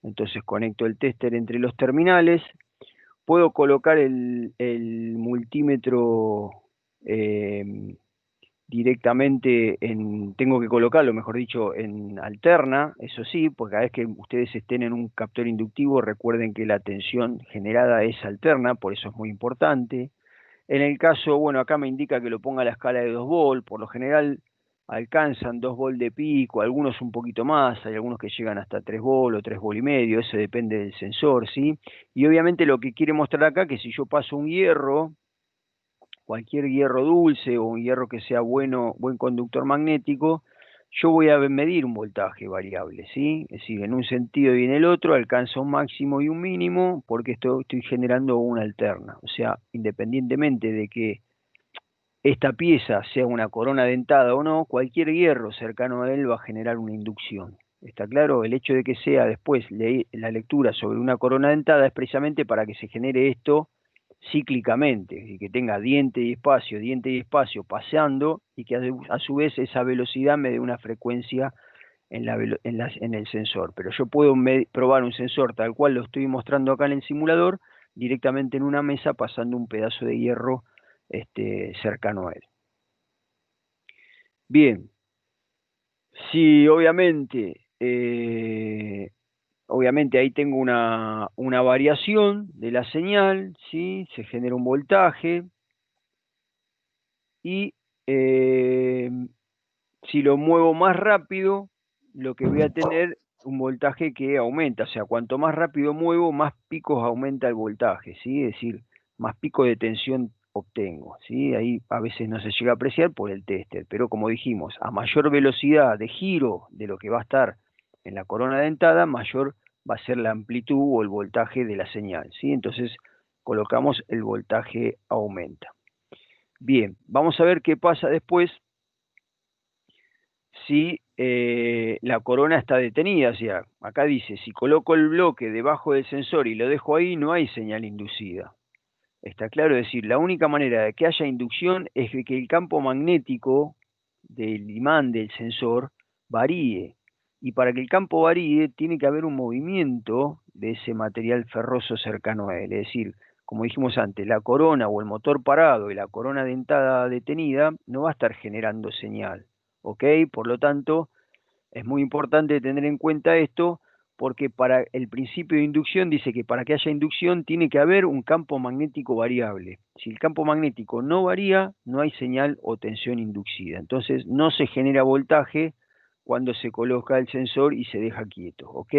Entonces conecto el tester entre los terminales, puedo colocar el multímetro directamente tengo que colocarlo, mejor dicho, en alterna, eso sí, porque cada vez que ustedes estén en un captor inductivo, recuerden que la tensión generada es alterna, por eso es muy importante. En el caso, bueno, acá me indica que lo ponga a la escala de 2 volt, por lo general alcanzan 2 volt de pico, algunos un poquito más, hay algunos que llegan hasta 3 volt o 3 volt y medio, eso depende del sensor, ¿sí? Y obviamente lo que quiere mostrar acá, que si yo paso un hierro, cualquier hierro dulce o un hierro que sea buen conductor magnético, yo voy a medir un voltaje variable, ¿sí? Es decir, en un sentido y en el otro alcanza un máximo y un mínimo porque estoy generando una alterna. O sea, independientemente de que esta pieza sea una corona dentada o no, cualquier hierro cercano a él va a generar una inducción. ¿Está claro? El hecho de que sea después la lectura sobre una corona dentada es precisamente para que se genere esto cíclicamente, y que tenga diente y espacio paseando, y que a su vez esa velocidad me dé una frecuencia en el sensor. Pero yo puedo probar un sensor tal cual lo estoy mostrando acá en el simulador, directamente en una mesa pasando un pedazo de hierro cercano a él. Bien, si obviamente ahí tengo una variación de la señal, ¿sí? Se genera un voltaje y si lo muevo más rápido, lo que voy a tener un voltaje que aumenta. O sea, cuanto más rápido muevo, más picos aumenta el voltaje, ¿sí? Es decir, más pico de tensión obtengo, ¿sí? Ahí a veces no se llega a apreciar por el tester, pero como dijimos, a mayor velocidad de giro de lo que va a estar en la corona dentada, mayor va a ser la amplitud o el voltaje de la señal, ¿sí? Entonces colocamos el voltaje aumenta. Bien, vamos a ver qué pasa después si la corona está detenida. O sea, acá dice, si coloco el bloque debajo del sensor y lo dejo ahí, no hay señal inducida. Está claro, es decir, la única manera de que haya inducción es que el campo magnético del imán del sensor varíe. Y para que el campo varíe, tiene que haber un movimiento de ese material ferroso cercano a él. Es decir, como dijimos antes, la corona o el motor parado y la corona dentada detenida no va a estar generando señal. ¿Ok? Por lo tanto, es muy importante tener en cuenta esto, porque para el principio de inducción dice que para que haya inducción tiene que haber un campo magnético variable. Si el campo magnético no varía, no hay señal o tensión inducida. Entonces no se genera voltaje cuando se coloca el sensor y se deja quieto. ¿Ok?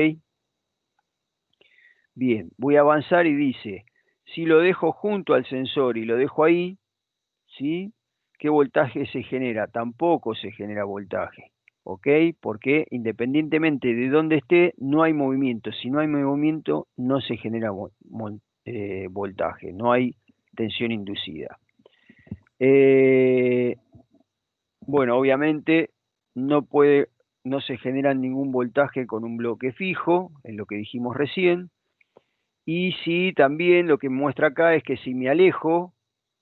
Bien, voy a avanzar y dice, si lo dejo junto al sensor y lo dejo ahí, ¿sí? ¿Qué voltaje se genera? Tampoco se genera voltaje. ¿ok? Porque independientemente de dónde esté, no hay movimiento. Si no hay movimiento, no se genera voltaje, no hay tensión inducida. Bueno, obviamente no se genera ningún voltaje con un bloque fijo, es lo que dijimos recién. Y sí, también lo que muestra acá es que si me alejo,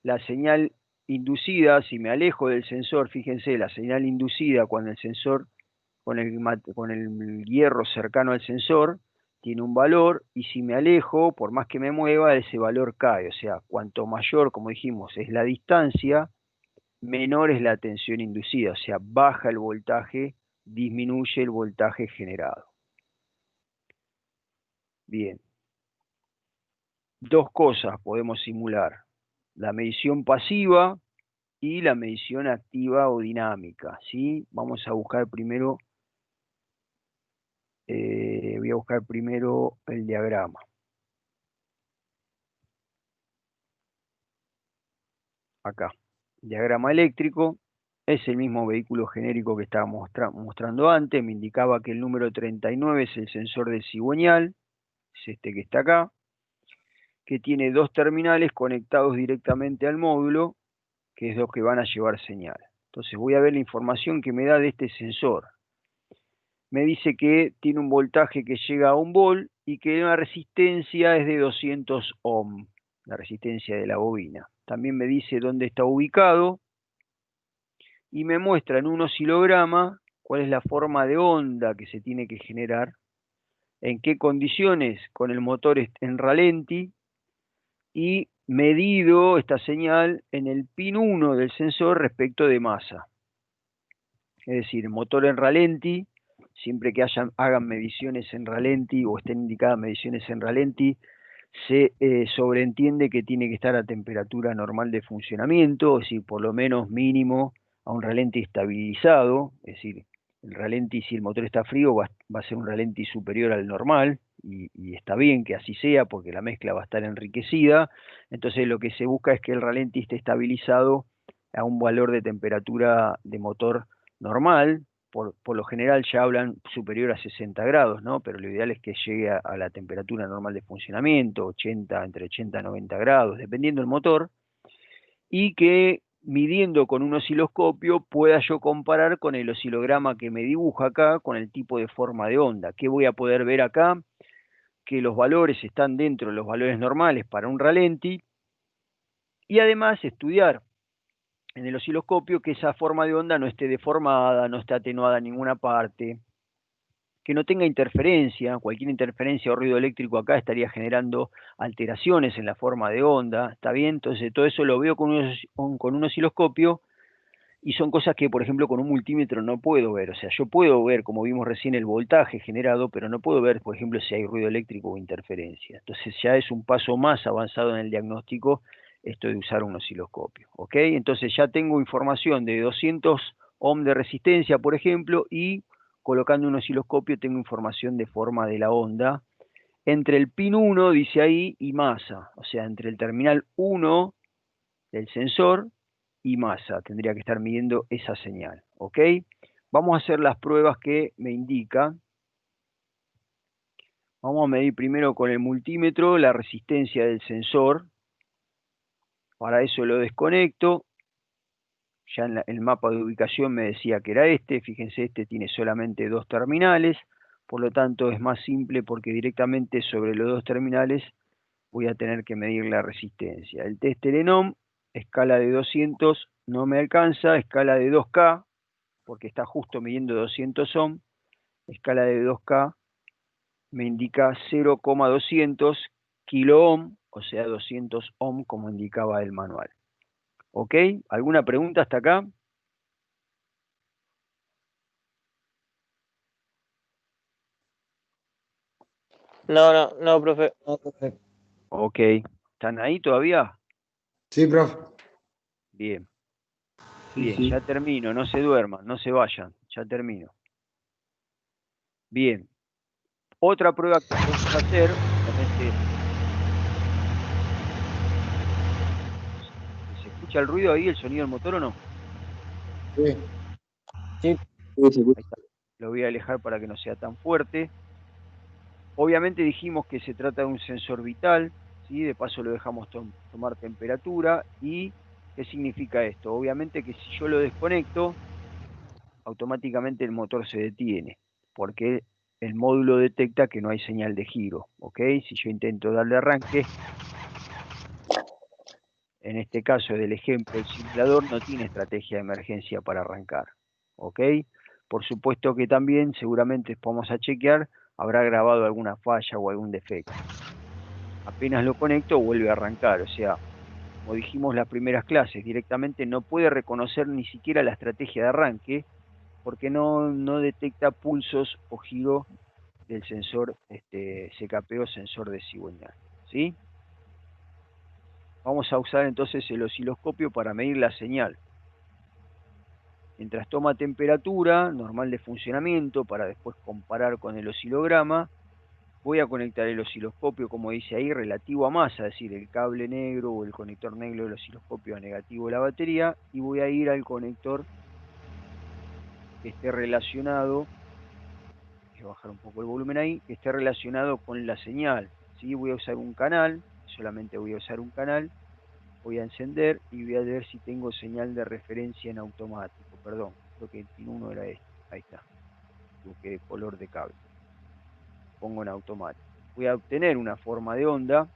la señal inducida, si me alejo del sensor, fíjense, la señal inducida cuando el sensor, con el hierro cercano al sensor, tiene un valor, y si me alejo, por más que me mueva, ese valor cae. O sea, cuanto mayor, como dijimos, es la distancia, menor es la tensión inducida. O sea, baja el voltaje, disminuye el voltaje generado. Bien. Dos cosas podemos simular: la medición pasiva y la medición activa o dinámica, ¿sí? Vamos a buscar primero, voy a buscar primero el diagrama. Acá, diagrama eléctrico, es el mismo vehículo genérico que estaba mostrando antes. Me indicaba que el número 39 es el sensor del cigüeñal, es este que está acá, que tiene dos terminales conectados directamente al módulo, que es los que van a llevar señal. Entonces voy a ver la información que me da de este sensor. Me dice que tiene un voltaje que llega a 1 volt y que la resistencia es de 200 ohm, la resistencia de la bobina. También me dice dónde está ubicado y me muestra en un oscilograma cuál es la forma de onda que se tiene que generar, en qué condiciones con el motor en ralenti, y medido esta señal en el pin 1 del sensor respecto de masa. Es decir, motor en ralenti, siempre que hagan mediciones en ralenti o estén indicadas mediciones en ralenti, se sobreentiende que tiene que estar a temperatura normal de funcionamiento, es decir, por lo menos mínimo a un ralenti estabilizado, es decir, el ralenti, si el motor está frío, va a ser un ralenti superior al normal, y está bien que así sea porque la mezcla va a estar enriquecida. Entonces lo que se busca es que el ralenti esté estabilizado a un valor de temperatura de motor normal. Por lo general ya hablan superior a 60 grados, ¿no? Pero lo ideal es que llegue a la temperatura normal de funcionamiento, entre 80 y 90 grados, dependiendo del motor, y que midiendo con un osciloscopio pueda yo comparar con el oscilograma que me dibuja acá con el tipo de forma de onda. ¿Qué voy a poder ver acá? Que los valores están dentro de los valores normales para un ralenti, y además estudiar en el osciloscopio que esa forma de onda no esté deformada, no esté atenuada en ninguna parte, que no tenga interferencia. Cualquier interferencia o ruido eléctrico acá estaría generando alteraciones en la forma de onda, ¿está bien? Entonces todo eso lo veo con un osciloscopio, y son cosas que, por ejemplo, con un multímetro no puedo ver. O sea, yo puedo ver, como vimos recién, el voltaje generado, pero no puedo ver, por ejemplo, si hay ruido eléctrico o interferencia. Entonces ya es un paso más avanzado en el diagnóstico esto de usar un osciloscopio, ¿ok? Entonces ya tengo información de 200 ohm de resistencia, por ejemplo, y colocando un osciloscopio tengo información de forma de la onda entre el pin 1, dice ahí, y masa. O sea, entre el terminal 1 del sensor y masa, tendría que estar midiendo esa señal, ¿ok? Vamos a hacer las pruebas que me indica. Vamos a medir primero con el multímetro la resistencia del sensor. Para eso lo desconecto. Ya en el mapa de ubicación me decía que era este. Fíjense, este tiene solamente 2 terminales, por lo tanto es más simple porque directamente sobre los 2 terminales voy a tener que medir la resistencia. El tester en ohm, escala de 200 no me alcanza, escala de 2K, porque está justo midiendo 200 ohm, escala de 2K me indica 0,200 kilo ohm, o sea 200 ohm como indicaba el manual. ¿Ok? ¿Alguna pregunta hasta acá? No, profe. Ok. ¿Están ahí todavía? Sí, profe. Bien. Sí, Bien, sí. ya termino, no se duerman, no se vayan, ya termino. Bien. Otra prueba que podemos hacer, obviamente, ¿se escucha el ruido ahí, el sonido del motor o no? Sí. Sí. Ahí está. Lo voy a alejar para que no sea tan fuerte. Obviamente dijimos que se trata de un sensor vital, ¿sí? De paso lo dejamos tomar temperatura. ¿Y qué significa esto? Obviamente que si yo lo desconecto, automáticamente el motor se detiene, porque el módulo detecta que no hay señal de giro, ¿ok? Si yo intento darle arranque, en este caso del ejemplo, el simulador no tiene estrategia de emergencia para arrancar, ¿ok? Por supuesto que también, seguramente vamos a chequear, habrá grabado alguna falla o algún defecto. Apenas lo conecto, vuelve a arrancar, o sea, como dijimos las primeras clases, directamente no puede reconocer ni siquiera la estrategia de arranque, porque no detecta pulsos o giro del sensor CKP o sensor de cigüeñal, ¿sí? Vamos a usar entonces el osciloscopio para medir la señal. Mientras toma temperatura normal de funcionamiento para después comparar con el oscilograma, voy a conectar el osciloscopio, como dice ahí, relativo a masa, es decir, el cable negro o el conector negro del osciloscopio a negativo de la batería, y voy a ir al conector que esté relacionado, voy a bajar un poco el volumen ahí, que esté relacionado con la señal, ¿sí? Voy a usar un canal, solamente voy a usar un canal, voy a encender y voy a ver si tengo señal de referencia en automático, perdón, creo que el pin 1 era este, ahí está, busqué color de cable, pongo en automático. Voy a obtener una forma de onda,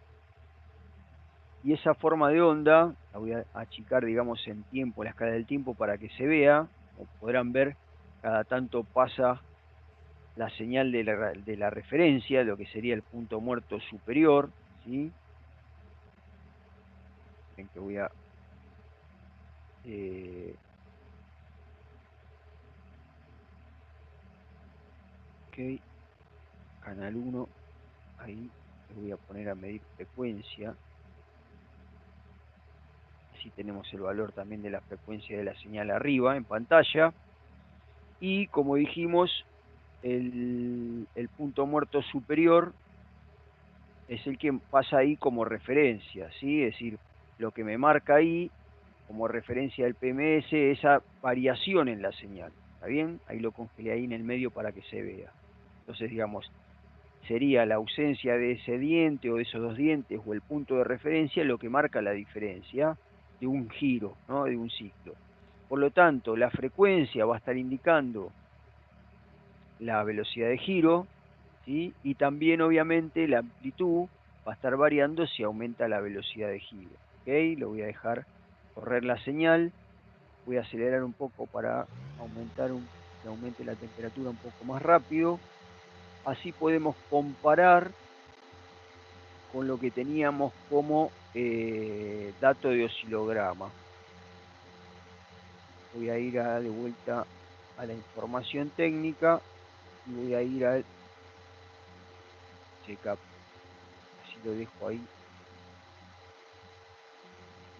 y esa forma de onda la voy a achicar, digamos, en tiempo, la escala del tiempo, para que se vea. Como podrán ver, cada tanto pasa la señal de la referencia, lo que sería el punto muerto superior, ¿sí? Ven que voy a... ok, canal 1, ahí les voy a poner a medir frecuencia. Así tenemos el valor también de la frecuencia de la señal arriba en pantalla. Y como dijimos, el punto muerto superior es el que pasa ahí como referencia, ¿sí? Es decir, lo que me marca ahí como referencia del PMS, esa variación en la señal, ¿está bien? Ahí lo congelé ahí en el medio para que se vea. Entonces, digamos, sería la ausencia de ese diente o de esos dos dientes o el punto de referencia lo que marca la diferencia de un giro, ¿no? De un ciclo. Por lo tanto, la frecuencia va a estar indicando la velocidad de giro, ¿sí? Y también, obviamente, la amplitud va a estar variando si aumenta la velocidad de giro, ¿ok? Lo voy a dejar correr la señal, voy a acelerar un poco para que aumente la temperatura un poco más rápido. Así podemos comparar con lo que teníamos como dato de oscilograma. Voy a ir de vuelta a la información técnica y voy a ir al checkup. Así lo dejo ahí.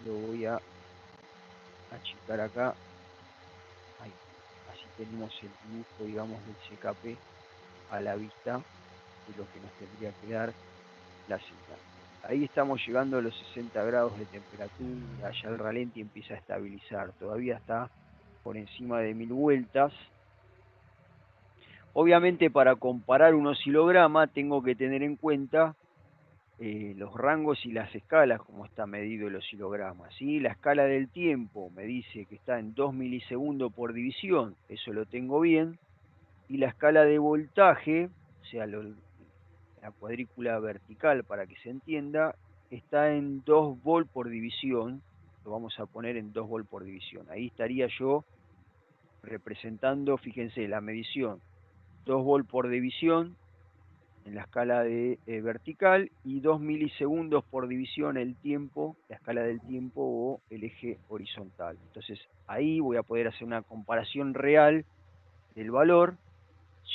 Lo voy a achicar acá. Ahí. Así tenemos el dibujo, digamos, del CKP a la vista de lo que nos tendría que dar la señal. Ahí estamos llegando a los 60 grados de temperatura, ya el ralenti empieza a estabilizar, todavía está por encima de 1000 vueltas. Obviamente, para comparar un oscilograma tengo que tener en cuenta los rangos y las escalas, como está medido el oscilograma, ¿sí? La escala del tiempo me dice que está en 2 milisegundos por división, eso lo tengo bien, y la escala de voltaje, o sea, la cuadrícula vertical, para que se entienda, está en 2 volt por división, lo vamos a poner en 2 volt por división. Ahí estaría yo representando, fíjense, la medición 2 volt por división en la escala de vertical y 2 milisegundos por división el tiempo, la escala del tiempo o el eje horizontal. Entonces ahí voy a poder hacer una comparación real del valor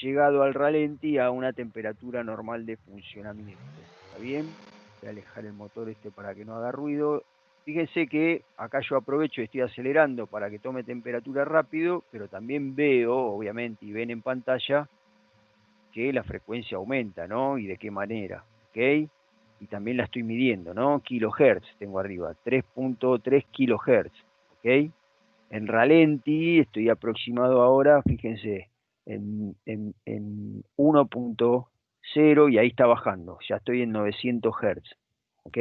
llegado al ralenti a una temperatura normal de funcionamiento. ¿Está bien? Voy a alejar el motor para que no haga ruido. Fíjense que acá yo aprovecho y estoy acelerando para que tome temperatura rápido, pero también veo, obviamente, y ven en pantalla, que la frecuencia aumenta, ¿no? Y de qué manera, ¿ok? Y también la estoy midiendo, ¿no? Kilohertz tengo arriba, 3.3 kilohertz, ¿ok? en ralenti, estoy aproximado ahora, fíjense, en 1.0 y ahí está bajando, ya estoy en 900 Hz, ¿ok?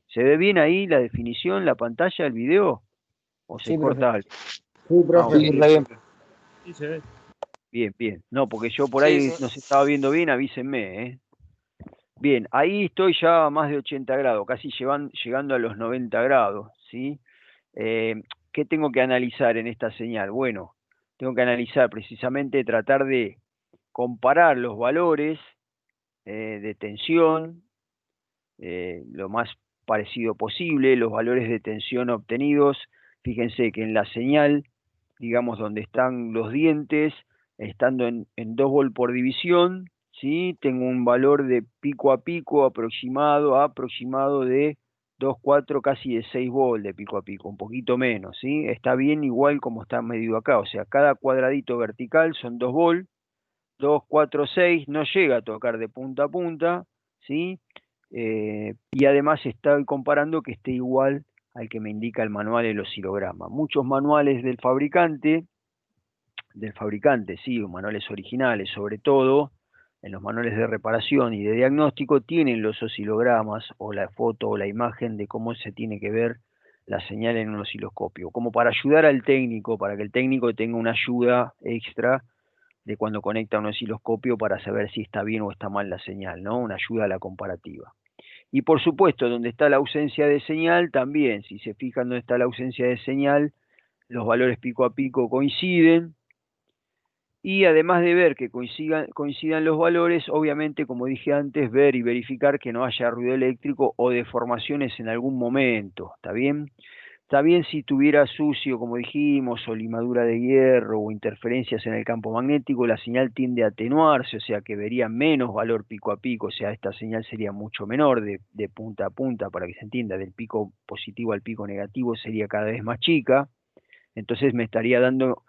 ¿Se ve bien ahí la definición, la pantalla, el video? ¿O se Sí, corta algo? Sí, profe. Sí, está bien. Sí, se ve. Bien, bien. No, porque yo por Sí, ahí sí. no se estaba viendo bien, avísenme, ¿eh? Bien, ahí estoy ya a más de 80 grados, casi llegando a los 90 grados, ¿sí? ¿Qué tengo que analizar en esta señal? Bueno, tengo que analizar precisamente, tratar de comparar los valores de tensión, lo más parecido posible, los valores de tensión obtenidos. Fíjense que en la señal, digamos, donde están los dientes, estando en 2 volt por división, ¿sí? Tengo un valor de pico a pico aproximado de 2,4, casi de 6 volt de pico a pico, un poquito menos, ¿sí? Está bien igual como está medido acá, o sea, cada cuadradito vertical son 2 volt, 2, 4, 6, no llega a tocar de punta a punta, ¿sí? Y además estoy comparando que esté igual al que me indica el manual del oscilograma. Muchos manuales del fabricante, sí, manuales originales, sobre todo en los manuales de reparación y de diagnóstico, tienen los oscilogramas o la foto o la imagen de cómo se tiene que ver la señal en un osciloscopio, como para ayudar al técnico, para que el técnico tenga una ayuda extra de cuando conecta un osciloscopio para saber si está bien o está mal la señal, ¿no? Una ayuda a la comparativa. Y por supuesto, donde está la ausencia de señal, también, si se fijan donde está la ausencia de señal, los valores pico a pico coinciden, y además de ver que coincidan los valores, obviamente, como dije antes, ver y verificar que no haya ruido eléctrico o deformaciones en algún momento, ¿está bien? Está bien si tuviera sucio, como dijimos, o limadura de hierro o interferencias en el campo magnético, la señal tiende a atenuarse, o sea que vería menos valor pico a pico, o sea, esta señal sería mucho menor de punta a punta, para que se entienda, del pico positivo al pico negativo sería cada vez más chica, entonces me estaría dando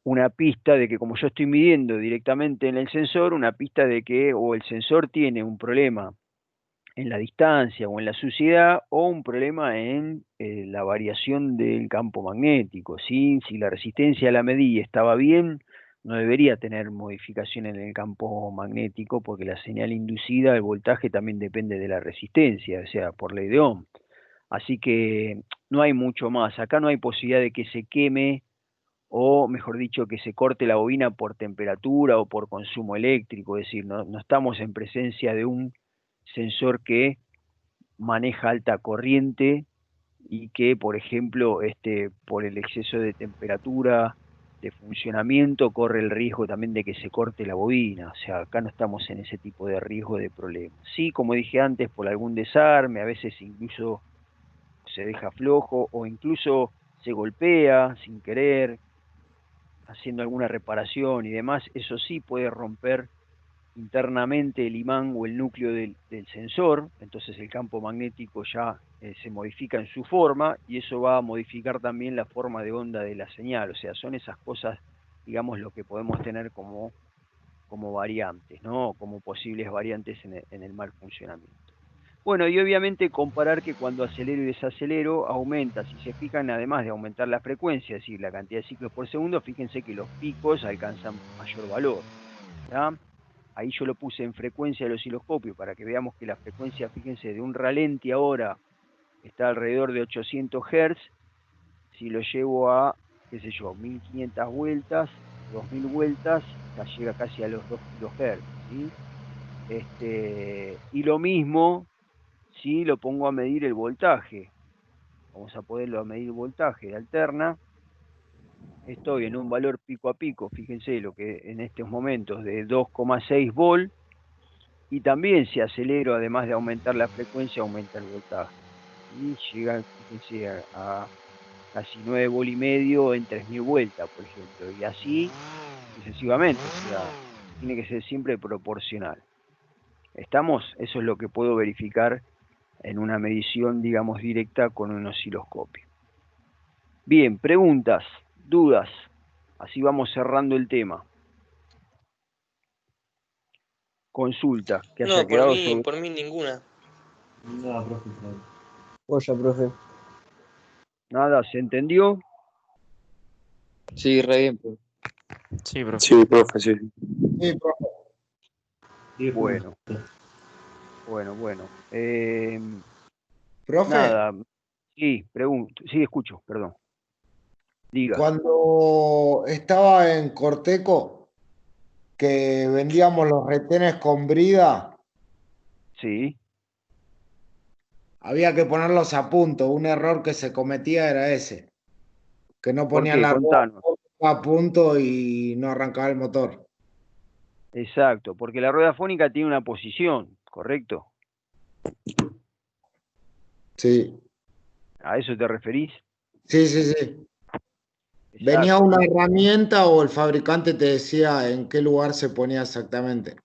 una pista de que como yo estoy midiendo directamente en el sensor, una pista de que o el sensor tiene un problema en la distancia o en la suciedad, o un problema en la variación del campo magnético, ¿sí? Si la resistencia a la medida estaba bien, no debería tener modificación en el campo magnético, porque la señal inducida, el voltaje también depende de la resistencia, o sea, por ley de Ohm. Así que no hay mucho más, acá no hay posibilidad de que se queme, o mejor dicho, que se corte la bobina por temperatura o por consumo eléctrico, es decir, no estamos en presencia de un sensor que maneja alta corriente y que, por ejemplo, por el exceso de temperatura de funcionamiento corre el riesgo también de que se corte la bobina. O sea, acá no estamos en ese tipo de riesgo de problema. Sí, como dije antes, por algún desarme, a veces incluso se deja flojo o incluso se golpea sin querer, haciendo alguna reparación y demás, eso sí puede romper internamente el imán o el núcleo del sensor, entonces el campo magnético ya se modifica en su forma y eso va a modificar también la forma de onda de la señal, o sea, son esas cosas, digamos, lo que podemos tener como variantes, ¿no? Como posibles variantes en el mal funcionamiento. Bueno, y obviamente comparar que cuando acelero y desacelero aumenta, si se fijan, además de aumentar la frecuencia, es decir, la cantidad de ciclos por segundo, fíjense que los picos alcanzan mayor valor, ¿ya? Ahí yo lo puse en frecuencia del osciloscopio para que veamos que la frecuencia, fíjense, de un ralenti ahora está alrededor de 800 Hz. Si lo llevo a, qué sé yo, 1500 vueltas, 2000 vueltas, ya llega casi a los 2 kHz, ¿sí? Y lo mismo si lo pongo a medir el voltaje. Vamos a poderlo a medir voltaje de alterna. Estoy en un valor pico a pico, fíjense lo que en estos momentos de 2,6 volt. Y también si acelero, además de aumentar la frecuencia, aumenta el voltaje. Y llega, fíjense, a casi 9 volt y medio en 3000 vueltas, por ejemplo. Y así sucesivamente. O sea, tiene que ser siempre proporcional. ¿Estamos? Eso es lo que puedo verificar en una medición, digamos, directa con un osciloscopio. Bien, preguntas, dudas. Así vamos cerrando el tema. Consulta, que haya No, quedado sobre... por mí ninguna. Oye, profe. Nada, ¿se entendió? Sí, re bien, profe. Sí, profe. Sí, profe, sí. Sí, profe. Bueno, bueno. Profe, Nada, sí, pregunto, sí, escucho, perdón. Diga, cuando estaba en Corteco, que vendíamos los retenes con brida, sí. había que ponerlos a punto. Un error que se cometía era ese, que no ¿Por ponían qué? la rueda Contanos. a punto y no arrancaba el motor. Exacto, porque la rueda fónica tiene una posición, ¿correcto? Sí, ¿A eso te referís? sí. Venía Exacto. una herramienta o el fabricante te decía en qué lugar se ponía exactamente,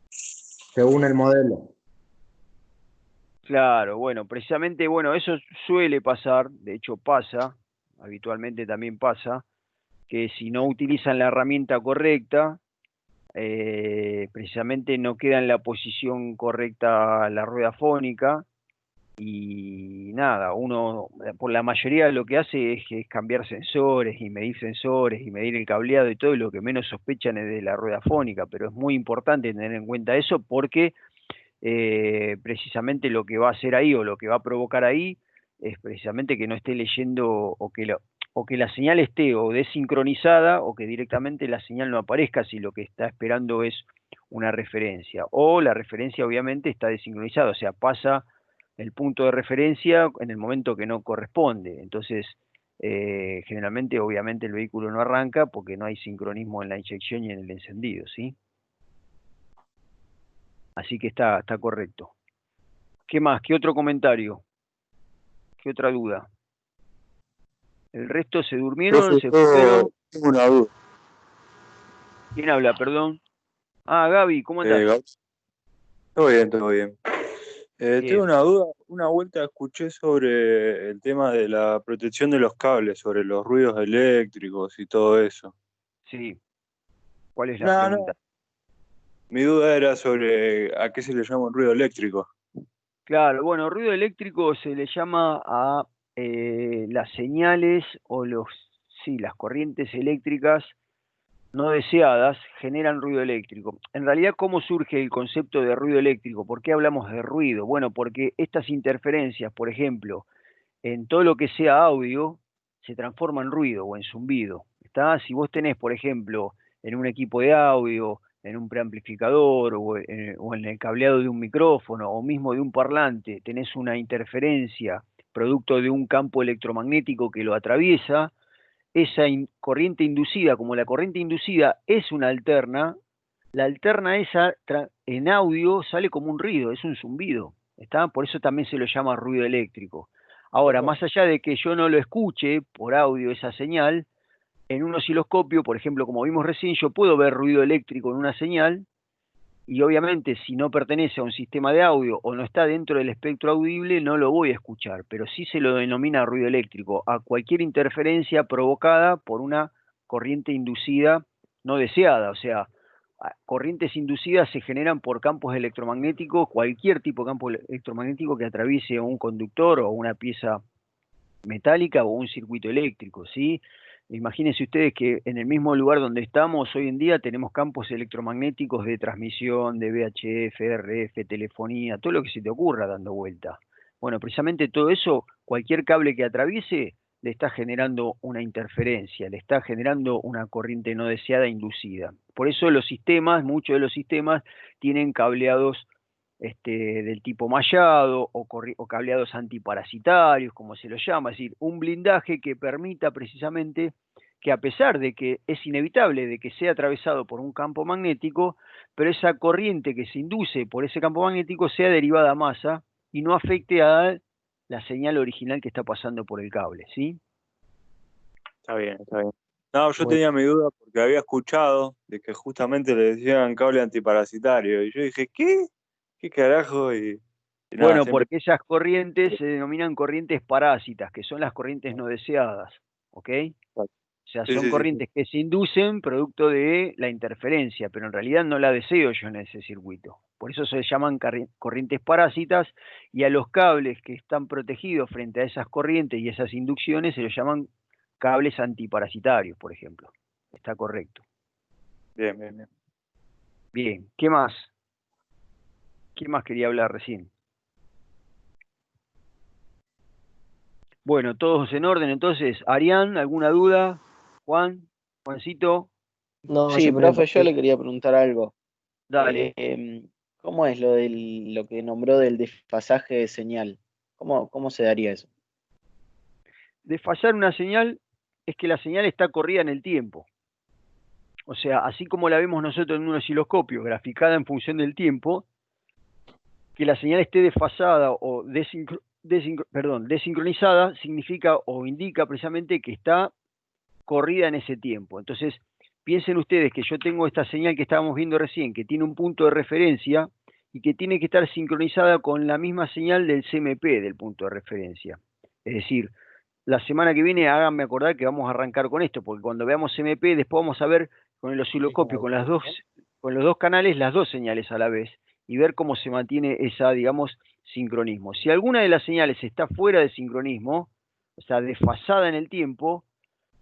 según el modelo. Claro, bueno, precisamente, bueno, eso suele pasar, de hecho pasa, habitualmente también pasa, que si no utilizan la herramienta correcta, precisamente no queda en la posición correcta la rueda fónica y nada, uno por la mayoría lo que hace es cambiar sensores y medir el cableado y todo, y lo que menos sospechan es de la rueda fónica, pero es muy importante tener en cuenta eso porque precisamente lo que va a hacer ahí o lo que va a provocar ahí es precisamente que no esté leyendo o que la señal esté o desincronizada o que directamente la señal no aparezca si lo que está esperando es una referencia. O la referencia obviamente está desincronizada, o sea, pasa el punto de referencia en el momento que no corresponde. Entonces, generalmente, obviamente, el vehículo no arranca porque no hay sincronismo en la inyección y en el encendido, ¿sí? Así que está correcto. ¿Qué más? ¿Qué otro comentario? ¿Qué otra duda? ¿El resto se durmieron? Profe, ¿Se yo fueron? tengo una duda. ¿Quién habla? Perdón. Ah, Gaby, ¿cómo andás? Gauss. Todo bien, todo bien. Tengo Bien, una duda. Una vuelta escuché sobre el tema de la protección de los cables, sobre los ruidos eléctricos y todo eso. sí. ¿Cuál es la No, pregunta? no. Mi duda era sobre a qué se le llama un ruido eléctrico. Claro, bueno, ruido eléctrico se le llama a las señales o sí, las corrientes eléctricas no deseadas generan ruido eléctrico. En realidad, ¿cómo surge el concepto de ruido eléctrico? ¿Por qué hablamos de ruido? Bueno, porque estas interferencias, por ejemplo, en todo lo que sea audio, se transforma en ruido o en zumbido. ¿Está? Si vos tenés, por ejemplo, en un equipo de audio, en un preamplificador o en el cableado de un micrófono o mismo de un parlante, tenés una interferencia producto de un campo electromagnético que lo atraviesa, esa corriente inducida, como la corriente inducida es una alterna, la alterna esa en audio sale como un ruido, es un zumbido, ¿está? Por eso también se lo llama ruido eléctrico. Ahora, Profe, más allá de que yo no lo escuche por audio esa señal, en un osciloscopio, por ejemplo, como vimos recién, yo puedo ver ruido eléctrico en una señal y obviamente si no pertenece a un sistema de audio o no está dentro del espectro audible, no lo voy a escuchar, pero sí se lo denomina ruido eléctrico a cualquier interferencia provocada por una corriente inducida no deseada, o sea, corrientes inducidas se generan por campos electromagnéticos, cualquier tipo de campo electromagnético que atraviese un conductor o una pieza metálica o un circuito eléctrico, ¿sí? Imagínense ustedes que en el mismo lugar donde estamos hoy en día tenemos campos electromagnéticos de transmisión, de VHF, RF, telefonía, todo lo que se te ocurra dando vuelta. Bueno, precisamente todo eso, cualquier cable que atraviese, le está generando una interferencia, le está generando una corriente no deseada inducida. Por eso los sistemas, muchos de los sistemas, tienen cableados del tipo mallado o cableados antiparasitarios, como se lo llama, es decir, un blindaje que permita precisamente que a pesar de que es inevitable de que sea atravesado por un campo magnético, pero esa corriente que se induce por ese campo magnético sea derivada a masa y no afecte a la señal original que está pasando por el cable, ¿sí? Está bien, está bien. No, yo Bueno, tenía mi duda porque había escuchado de que justamente le decían cable antiparasitario. Y yo dije, ¿qué? ¿Qué carajo? Y nada, bueno, siempre. porque esas corrientes se denominan corrientes parásitas, que son las corrientes no deseadas, ¿ok? O sea, Sí, son sí, sí, sí. corrientes que se inducen producto de la interferencia, pero en realidad no la deseo yo en ese circuito. Por eso se llaman corrientes parásitas y a los cables que están protegidos frente a esas corrientes y esas inducciones se los llaman cables antiparasitarios, por ejemplo. Está correcto. Bien, bien, bien. Bien, ¿qué más? ¿Qué más quería hablar recién? Bueno, todos en orden, entonces. Arián, ¿alguna duda? Juan, Juancito, No, Sí, siempre me profe, yo le quería preguntar algo. dale. ¿Cómo es lo que nombró del desfasaje de señal? ¿Cómo se daría eso? Desfasar una señal es que la señal está corrida en el tiempo. O sea, así como la vemos nosotros en un osciloscopio, graficada en función del tiempo, que la señal esté desfasada o desincronizada significa o indica precisamente que está corrida en ese tiempo. Entonces, piensen ustedes que yo tengo esta señal que estábamos viendo recién, que tiene un punto de referencia y que tiene que estar sincronizada con la misma señal del CMP del punto de referencia. Es decir, la semana que viene háganme acordar que vamos a arrancar con esto, porque cuando veamos CMP después vamos a ver con el osciloscopio, con los dos canales, las dos señales a la vez, y ver cómo se mantiene esa, digamos, sincronismo. Si alguna de las señales está fuera de sincronismo, o sea, desfasada en el tiempo,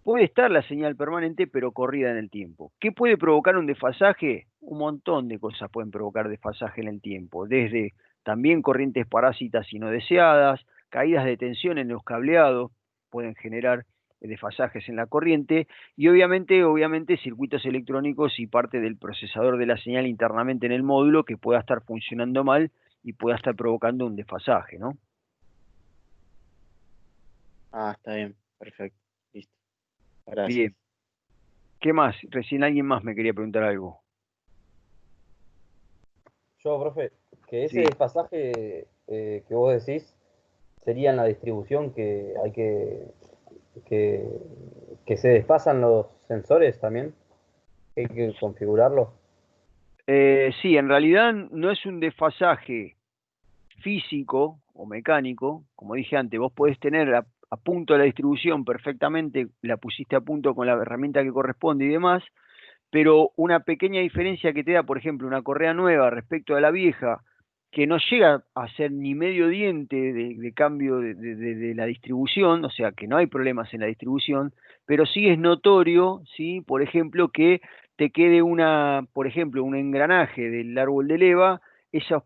puede estar la señal permanente, pero corrida en el tiempo. ¿Qué puede provocar un desfasaje? Un montón de cosas pueden provocar desfasaje en el tiempo, desde también corrientes parásitas y no deseadas, caídas de tensión en los cableados, pueden generar desfasajes en la corriente, y obviamente circuitos electrónicos y parte del procesador de la señal internamente en el módulo que pueda estar funcionando mal y pueda estar provocando un desfasaje, ¿no? Ah, está bien, perfecto, listo. Gracias. Bien. ¿Qué más? Recién alguien más me quería preguntar algo. Yo, profe, que ese Sí. desfasaje que vos decís sería en la distribución que hay que se desfasan los sensores también. Hay que configurarlo. Sí, en realidad no es un desfasaje físico o mecánico, como dije antes, vos podés tener a punto la distribución perfectamente, la pusiste a punto con la herramienta que corresponde y demás, pero una pequeña diferencia que te da, por ejemplo, una correa nueva respecto a la vieja, que no llega a ser ni medio diente de cambio de la distribución, o sea que no hay problemas en la distribución, pero sí es notorio, ¿sí? Por ejemplo, que te quede por ejemplo, un engranaje del árbol de leva, esa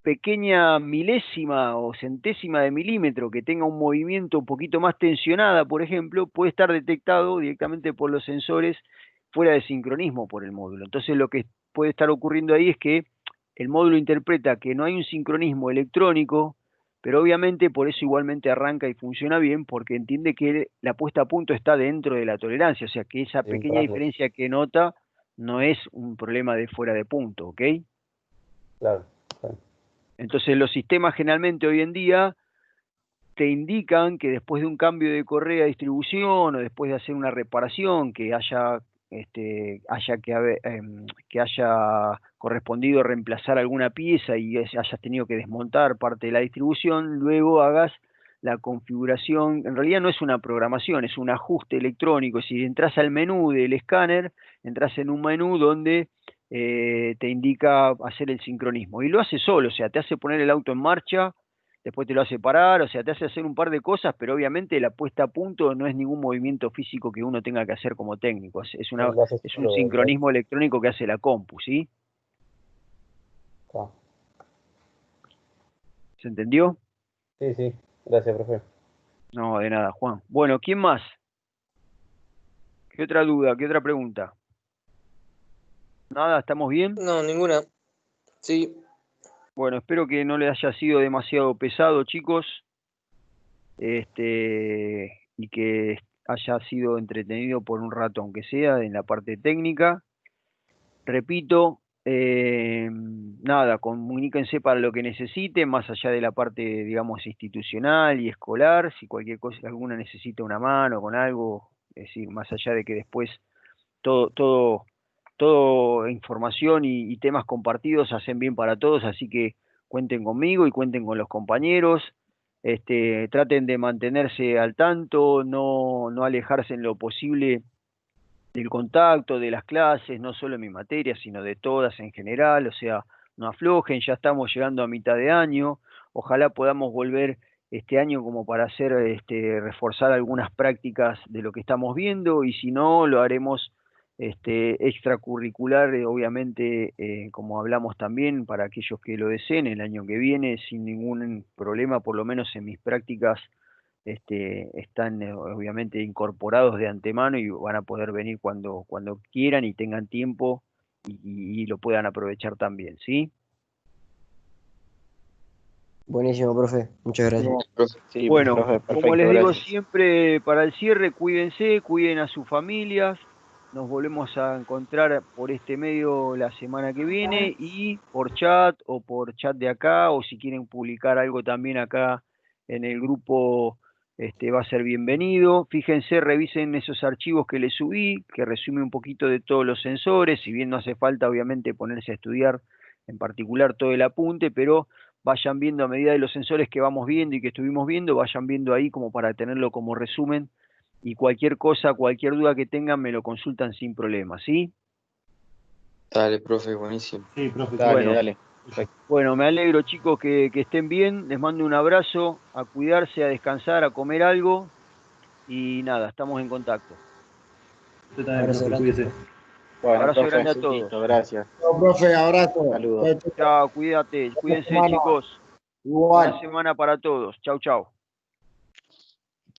pequeña milésima o centésima de milímetro que tenga un movimiento un poquito más tensionada, por ejemplo, puede estar detectado directamente por los sensores fuera de sincronismo por el módulo. Entonces lo que puede estar ocurriendo ahí es que el módulo interpreta que no hay un sincronismo electrónico, pero obviamente por eso igualmente arranca y funciona bien, porque entiende que la puesta a punto está dentro de la tolerancia, o sea que esa Sin pequeña rasgos. diferencia que nota no es un problema de fuera de punto, ¿ok? Claro. Claro. Entonces los sistemas generalmente hoy en día te indican que después de un cambio de correa de distribución o después de hacer una reparación que que haya correspondido reemplazar alguna pieza y hayas tenido que desmontar parte de la distribución, luego hagas la configuración. En realidad no es una programación, es un ajuste electrónico. Si entras al menú del escáner, entras en un menú donde te indica hacer el sincronismo y lo hace solo, o sea, te hace poner el auto en marcha, después te lo hace parar, o sea, te hace hacer un par de cosas, pero obviamente la puesta a punto no es ningún movimiento físico que uno tenga que hacer como técnico, Lo hace es un solo, sincronismo electrónico que hace la compu, ¿sí? Ah, ¿Se entendió? sí, sí. Gracias, profe. No, de nada, Juan. Bueno, ¿quién más? ¿Qué otra duda? ¿Qué otra pregunta? ¿Nada? ¿Estamos bien? No, ninguna. Sí. Bueno, espero que no les haya sido demasiado pesado, chicos, y que haya sido entretenido por un rato, aunque sea, en la parte técnica. Repito, nada, comuníquense para lo que necesiten, más allá de la parte, digamos, institucional y escolar, si cualquier cosa, alguna necesita una mano con algo, es decir, más allá de que después todo información y temas compartidos hacen bien para todos, así que cuenten conmigo y cuenten con los compañeros. Traten de mantenerse al tanto, no alejarse en lo posible del contacto, de las clases, no solo en mi materia, sino de todas en general, o sea, no aflojen, ya estamos llegando a mitad de año, ojalá podamos volver este año como para hacer, reforzar algunas prácticas de lo que estamos viendo, y si no, lo haremos extracurricular, obviamente, como hablamos también, para aquellos que lo deseen, el año que viene, sin ningún problema, por lo menos en mis prácticas, están obviamente incorporados de antemano y van a poder venir cuando quieran y tengan tiempo y lo puedan aprovechar también, ¿sí? Buenísimo, profe. Muchas gracias. Sí, Bueno, profe, como perfecto, les digo gracias. siempre, para el cierre, cuídense, cuiden a sus familias. Nos volvemos a encontrar por este medio la semana que viene, y por chat o por chat de acá, o si quieren publicar algo también acá en el grupo, va a ser bienvenido. Fíjense, revisen esos archivos que les subí, que resume un poquito de todos los sensores, si bien no hace falta obviamente ponerse a estudiar en particular todo el apunte, pero vayan viendo a medida de los sensores que vamos viendo y que estuvimos viendo, vayan viendo ahí como para tenerlo como resumen, y cualquier cosa, cualquier duda que tengan me lo consultan sin problema, ¿sí? Dale, profe, buenísimo. Sí, profe. Dale, Bueno, dale. Perfecto. bueno, me alegro, chicos, que estén bien, les mando un abrazo, a cuidarse, a descansar, a comer algo, y nada, estamos en contacto. Usted también, Abrazo profe, grande. cuídese. Bueno, Abrazo profe, grande a todos. listo, gracias. Chao, profe, abrazo. Saludos. Chao, chao. Chao, cuídate, cuídense, Hermano, chicos. igual. Buena semana para todos. Chau, chau.